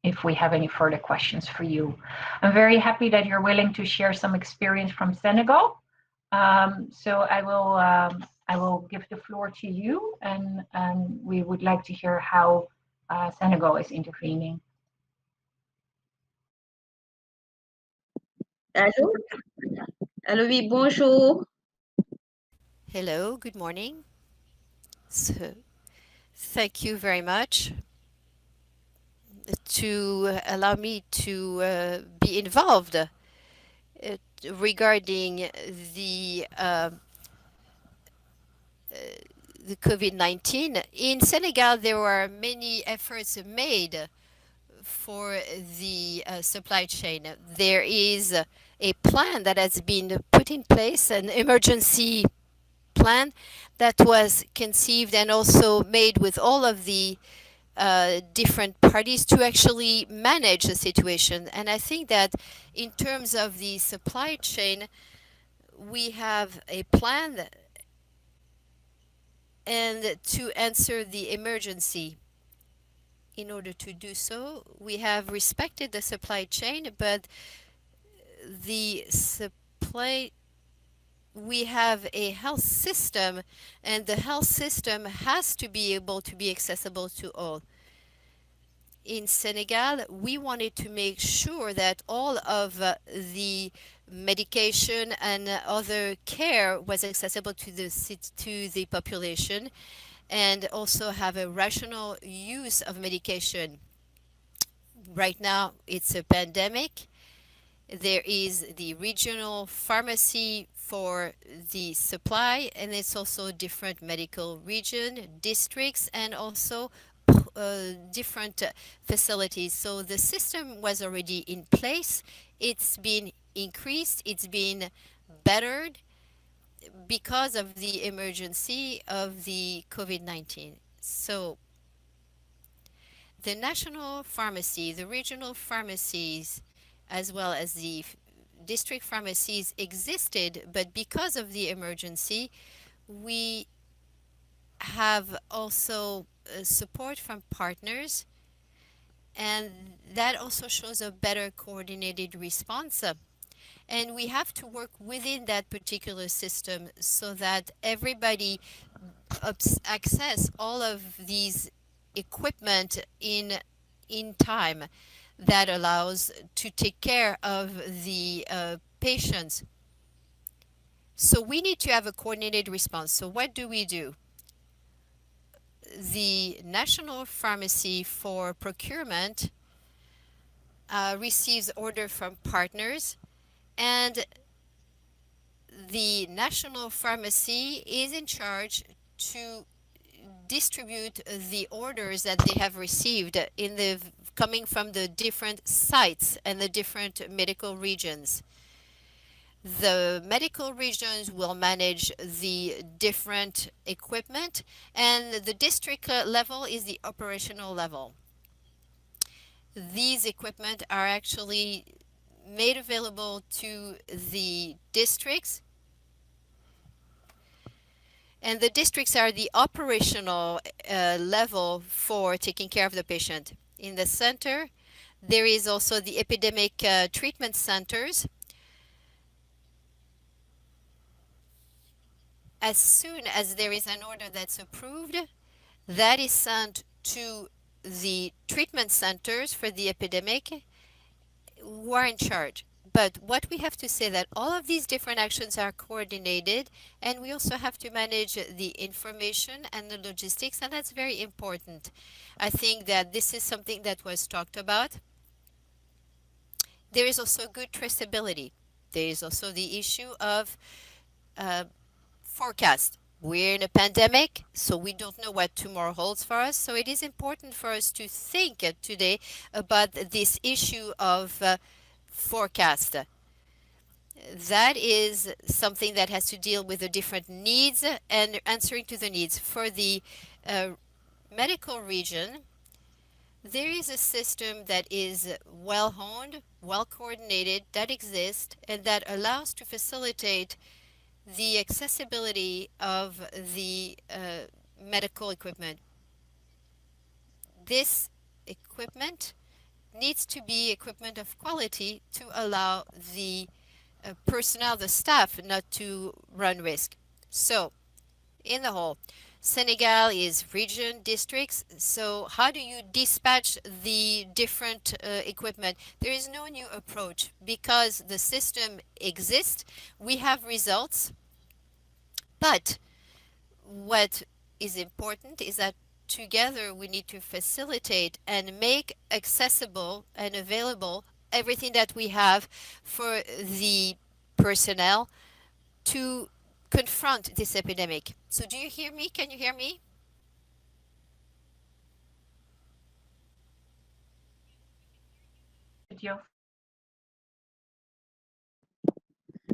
if we have any further questions for you. I'm very happy that you're willing to share some experience from Senegal. So I will give the floor to you, and we would like to hear how Senegal is intervening. Allô? Allô, oui, bonjour. Hello, good morning. So, thank you very much to allow me to be involved regarding the COVID-19. In Senegal, there were many efforts made for the supply chain. There is a plan that has been put in place, an emergency plan that was conceived and also made with all of the different parties to actually manage the situation. And I think that in terms of the supply chain, we have a plan and to answer the emergency. In order to do so, we have respected the supply chain, but we have a health system, and the health system has to be able to be accessible to all. In Senegal, we wanted to make sure that all of the medication and other care was accessible to the population, and also have a rational use of medication. Right now, it's a pandemic. There is the regional pharmacy for the supply, and it's also different medical region, districts, and also different facilities. So the system was already in place. It's been increased, it's been bettered because of the emergency of the COVID-19. So the national pharmacy, the regional pharmacies, as well as the district pharmacies existed, but because of the emergency, we have also support from partners, and that also shows a better coordinated response. And we have to work within that particular system so that everybody access all of these equipment in time that allows to take care of the patients. So we need to have a coordinated response. So what do? The National Pharmacy for Procurement receives order from partners, and the National Pharmacy is in charge to distribute the orders that they have received coming from the different sites and the different medical regions. The medical regions will manage the different equipment, and the district level is the operational level. These equipment are actually made available to the districts, and the districts are the operational level for taking care of the patient. In the center, there is also the epidemic treatment centers. As soon as there is an order that's approved, that is sent to the treatment centers for the epidemic who are in charge. But what we have to say that all of these different actions are coordinated, and we also have to manage the information and the logistics, and that's very important. I think that this is something that was talked about. There is also good traceability. There is also the issue of forecast. We're in a pandemic, so we don't know what tomorrow holds for us. So it is important for us to think today about this issue of forecast. That is something that has to deal with the different needs and answering to the needs. For the medical region, there is a system that is well honed, well coordinated, that exists, and that allows to facilitate the accessibility of the medical equipment. This equipment needs to be equipment of quality to allow the personnel, the staff, not to run risk. So, in the whole, Senegal is region, districts. So how do you dispatch the different equipment? There is no new approach because the system exists. We have results. But what is important is that together we need to facilitate and make accessible and available everything that we have for the personnel to confront this epidemic. So do you hear me? Can you hear me?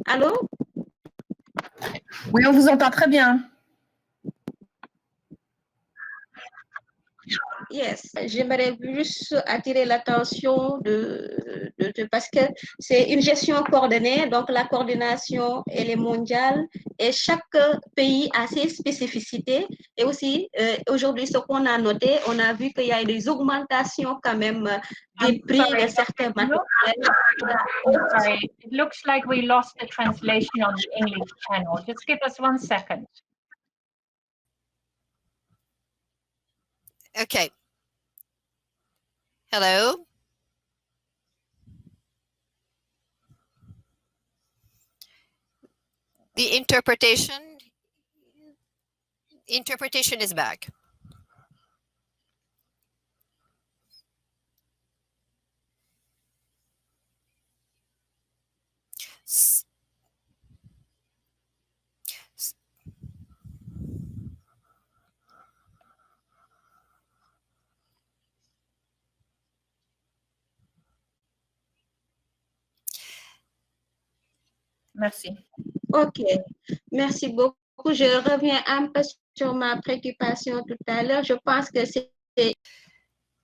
Allô? Oui, on vous entend très bien. Yes, j'aimerais juste attirer l'attention parce que c'est une gestion coordonnée, donc la coordination elle est mondiale et chaque pays a ses spécificités. Et aussi, aujourd'hui, ce qu'on a noté, on a vu qu'il y a des augmentations quand même des prix de certains matériels. Sorry, it looks like we lost the translation on the English channel. Just give us 1 second. Okay. Hello? The interpretation is back. Merci. OK, merci beaucoup. Je reviens un peu sur ma préoccupation tout à l'heure. Je pense que c'est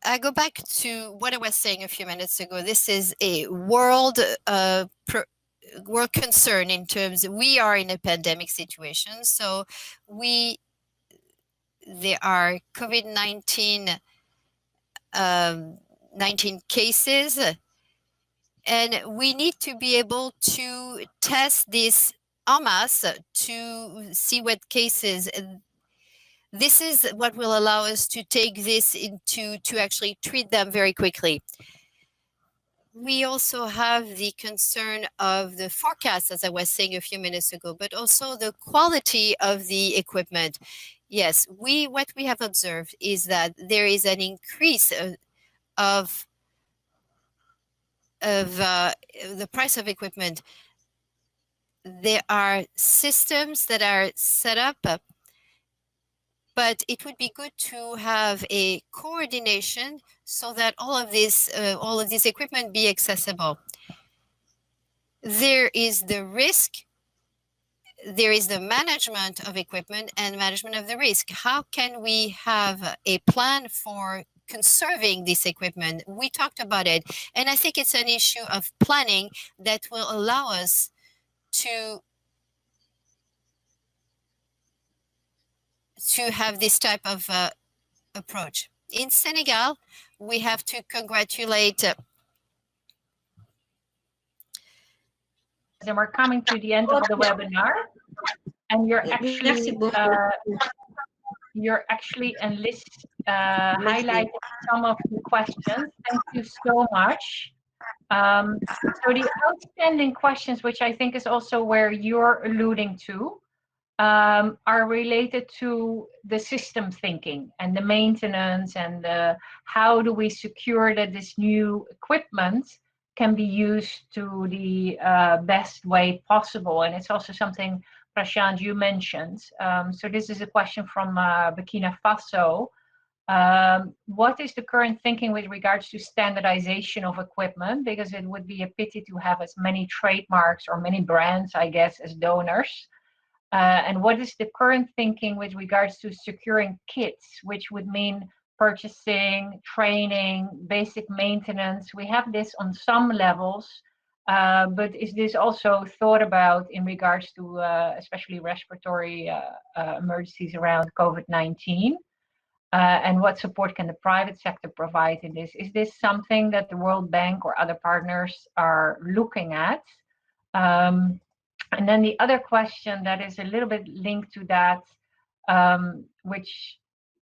I go back to what I was saying a few minutes ago. This is a world world concern in terms we are in a pandemic situation. So there are COVID-19 19 cases, and we need to be able to test this en masse to see what cases. This is what will allow us to take this to actually treat them very quickly. We also have the concern of the forecast, as I was saying a few minutes ago, but also the quality of the equipment. Yes, what we have observed is that there is an increase of the price of equipment. There are systems that are set up, but it would be good to have a coordination so that all of this equipment be accessible. There is the risk, there is the management of equipment and management of the risk. How can we have a plan for conserving this equipment? We talked about it, and I think it's an issue of planning that will allow us to have this type of approach. In Senegal, we have to congratulate. And we're coming to the end of the webinar, and you're actually highlighting some of the questions. Thank you so much. So the outstanding questions, which I think is also where you're alluding to, are related to the system thinking and the maintenance and how do we secure that this new equipment can be used to the best way possible. And it's also something, Prashant, you mentioned. So this is a question from Burkina Faso. What is the current thinking with regards to standardization of equipment? Because it would be a pity to have as many trademarks or many brands, I guess, as donors. And what is the current thinking with regards to securing kits, which would mean purchasing, training, basic maintenance? We have this on some levels, but is this also thought about in regards to especially respiratory emergencies around COVID-19? And what support can the private sector provide in this? Is this something that the World Bank or other partners are looking at? And then the other question that is a little bit linked to that, which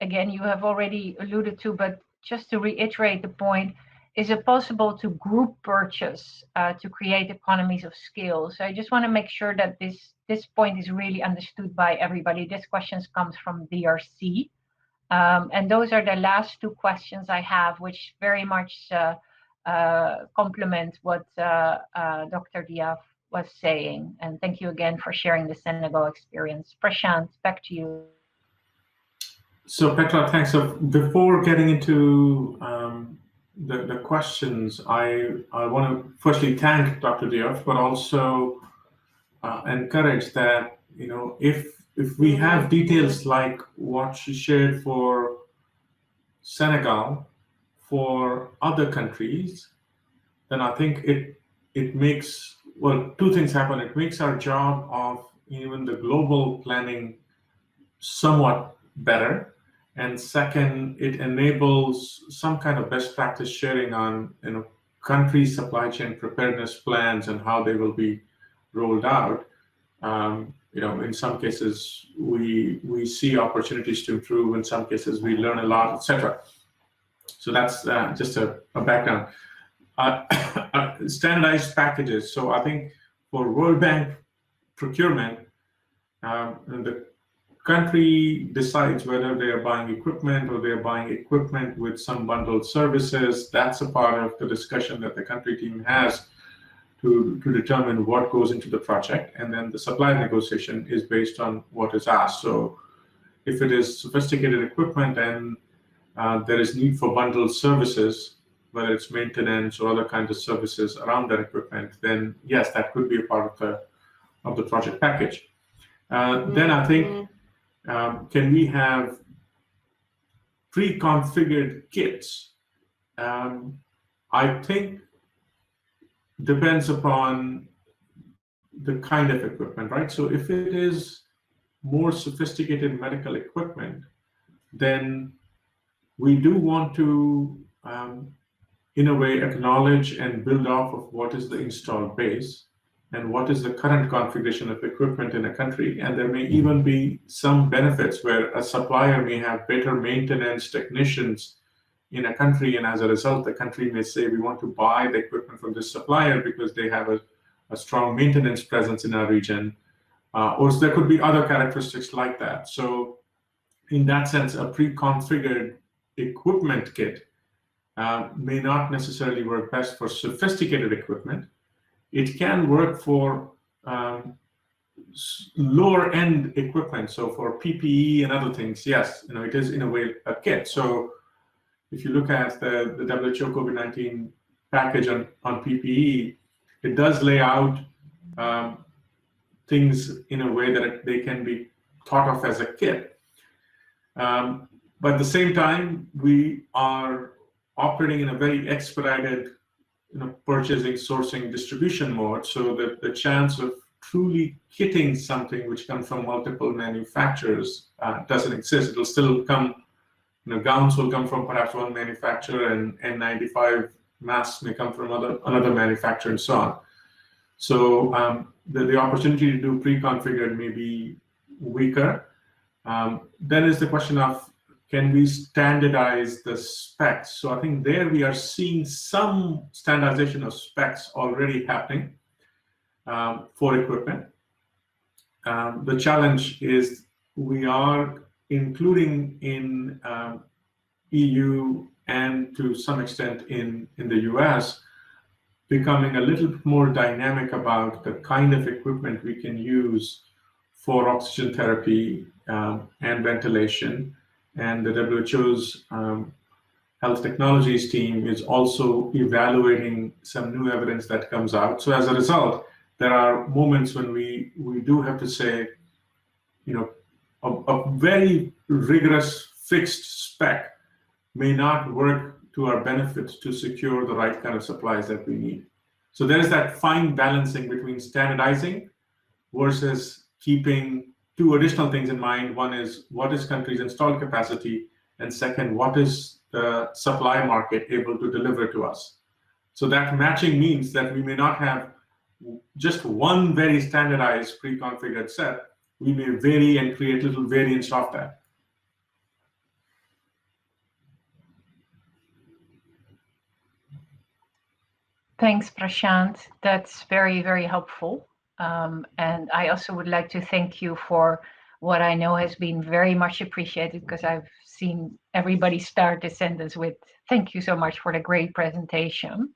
again, you have already alluded to, but just to reiterate the point, is it possible to group purchase to create economies of scale? So I just want to make sure that this point is really understood by everybody. This question comes from DRC. And those are the last two questions I have, which very much complement what Dr. Diaf was saying. And thank you again for sharing the Senegal experience. Prashant, back to you. So Petra, thanks. So before getting into the questions, I want to firstly thank Dr. Diaf, but also encourage that, you know, if we have details like what she shared for Senegal, for other countries, then I think it makes, well, two things happen. It makes our job of even the global planning somewhat better. And second, it enables some kind of best practice sharing on, you know, country supply chain preparedness plans and how they will be rolled out. You know, in some cases we see opportunities to improve. In some cases we learn a lot, etc. So that's just a background. Standardized packages. So I think for World Bank procurement, the country decides whether they are buying equipment or they are buying equipment with some bundled services. That's a part of the discussion that the country team has to determine what goes into the project. And then the supply negotiation is based on what is asked. So if it is sophisticated equipment and there is need for bundled services, whether it's maintenance or other kinds of services around that equipment, then yes, that could be a part of the project package. Then I think, can we have pre-configured kits? I think depends upon the kind of equipment, right? So if it is more sophisticated medical equipment, then we do want to, in a way, acknowledge and build off of what is the installed base and what is the current configuration of equipment in a country. And there may even be some benefits where a supplier may have better maintenance technicians in a country, and as a result, the country may say, we want to buy the equipment from this supplier because they have a strong maintenance presence in our region. Or there could be other characteristics like that. So in that sense, a pre-configured equipment kit may not necessarily work best for sophisticated equipment. It can work for lower end equipment. So for PPE and other things, yes, you know, it is in a way a kit. So if you look at the WHO COVID-19 package on PPE, it does lay out things in a way that they can be thought of as a kit. But at the same time, we are operating in a very expedited, you know, purchasing, sourcing, distribution mode, so that the chance of truly kitting something which comes from multiple manufacturers doesn't exist. It'll still come, you know, gowns will come from perhaps one manufacturer, and N95 masks may come from another manufacturer, and so on. So the opportunity to do pre-configured may be weaker. Then is the question of, can we standardize the specs? So I think there we are seeing some standardization of specs already happening for equipment. The challenge is we are including in EU and to some extent in the US, becoming a little bit more dynamic about the kind of equipment we can use for oxygen therapy and ventilation, and the WHO's health technologies team is also evaluating some new evidence that comes out. So as a result, there are moments when we do have to say, you know, a very rigorous fixed spec may not work to our benefit to secure the right kind of supplies that we need. So there's that fine balancing between standardizing versus keeping two additional things in mind. One is, what is countries' installed capacity? And second, what is the supply market able to deliver to us? So that matching means that we may not have just one very standardized pre-configured set. We may vary and create little variants of that. Thanks, Prashant. That's very, very helpful. And I also would like to thank you for what I know has been very much appreciated, because I've seen everybody start the sentence with, thank you so much for the great presentation.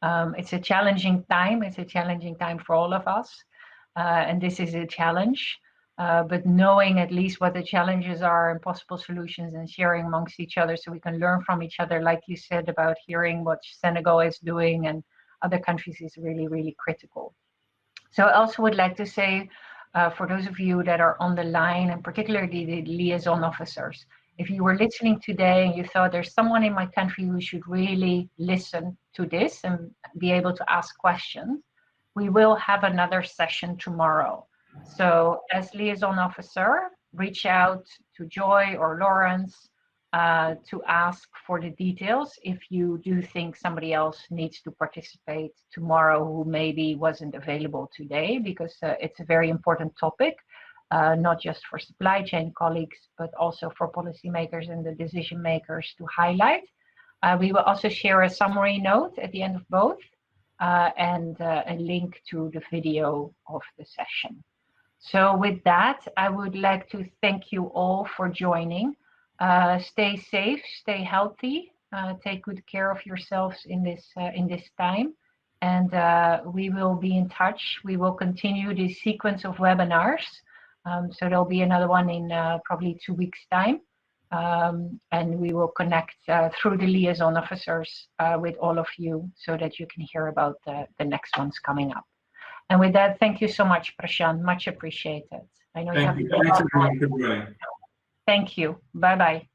It's a challenging time. It's a challenging time for all of us. And this is a challenge. But knowing at least what the challenges are and possible solutions and sharing amongst each other so we can learn from each other, like you said, about hearing what Senegal is doing and other countries is really, really critical. So I also would like to say, for those of you that are on the line, and particularly the liaison officers, if you were listening today and you thought there's someone in my country who should really listen to this and be able to ask questions, we will have another session tomorrow. So as liaison officer, reach out to Joy or Lawrence to ask for the details if you do think somebody else needs to participate tomorrow who maybe wasn't available today, because it's a very important topic, not just for supply chain colleagues, but also for policymakers and the decision makers to highlight. We will also share a summary note at the end of both and a link to the video of the session. So with that, I would like to thank you all for joining. Stay safe, stay healthy, take good care of yourselves in this time, and we will be in touch. We will continue this sequence of webinars. So there'll be another one in probably 2 weeks' time, and we will connect through the liaison officers with all of you so that you can hear about the next ones coming up. And with that, thank you so much, Prashant. Much appreciated. I know you have. Thank you. Thanks everyone for joining. Thank you. Bye-bye.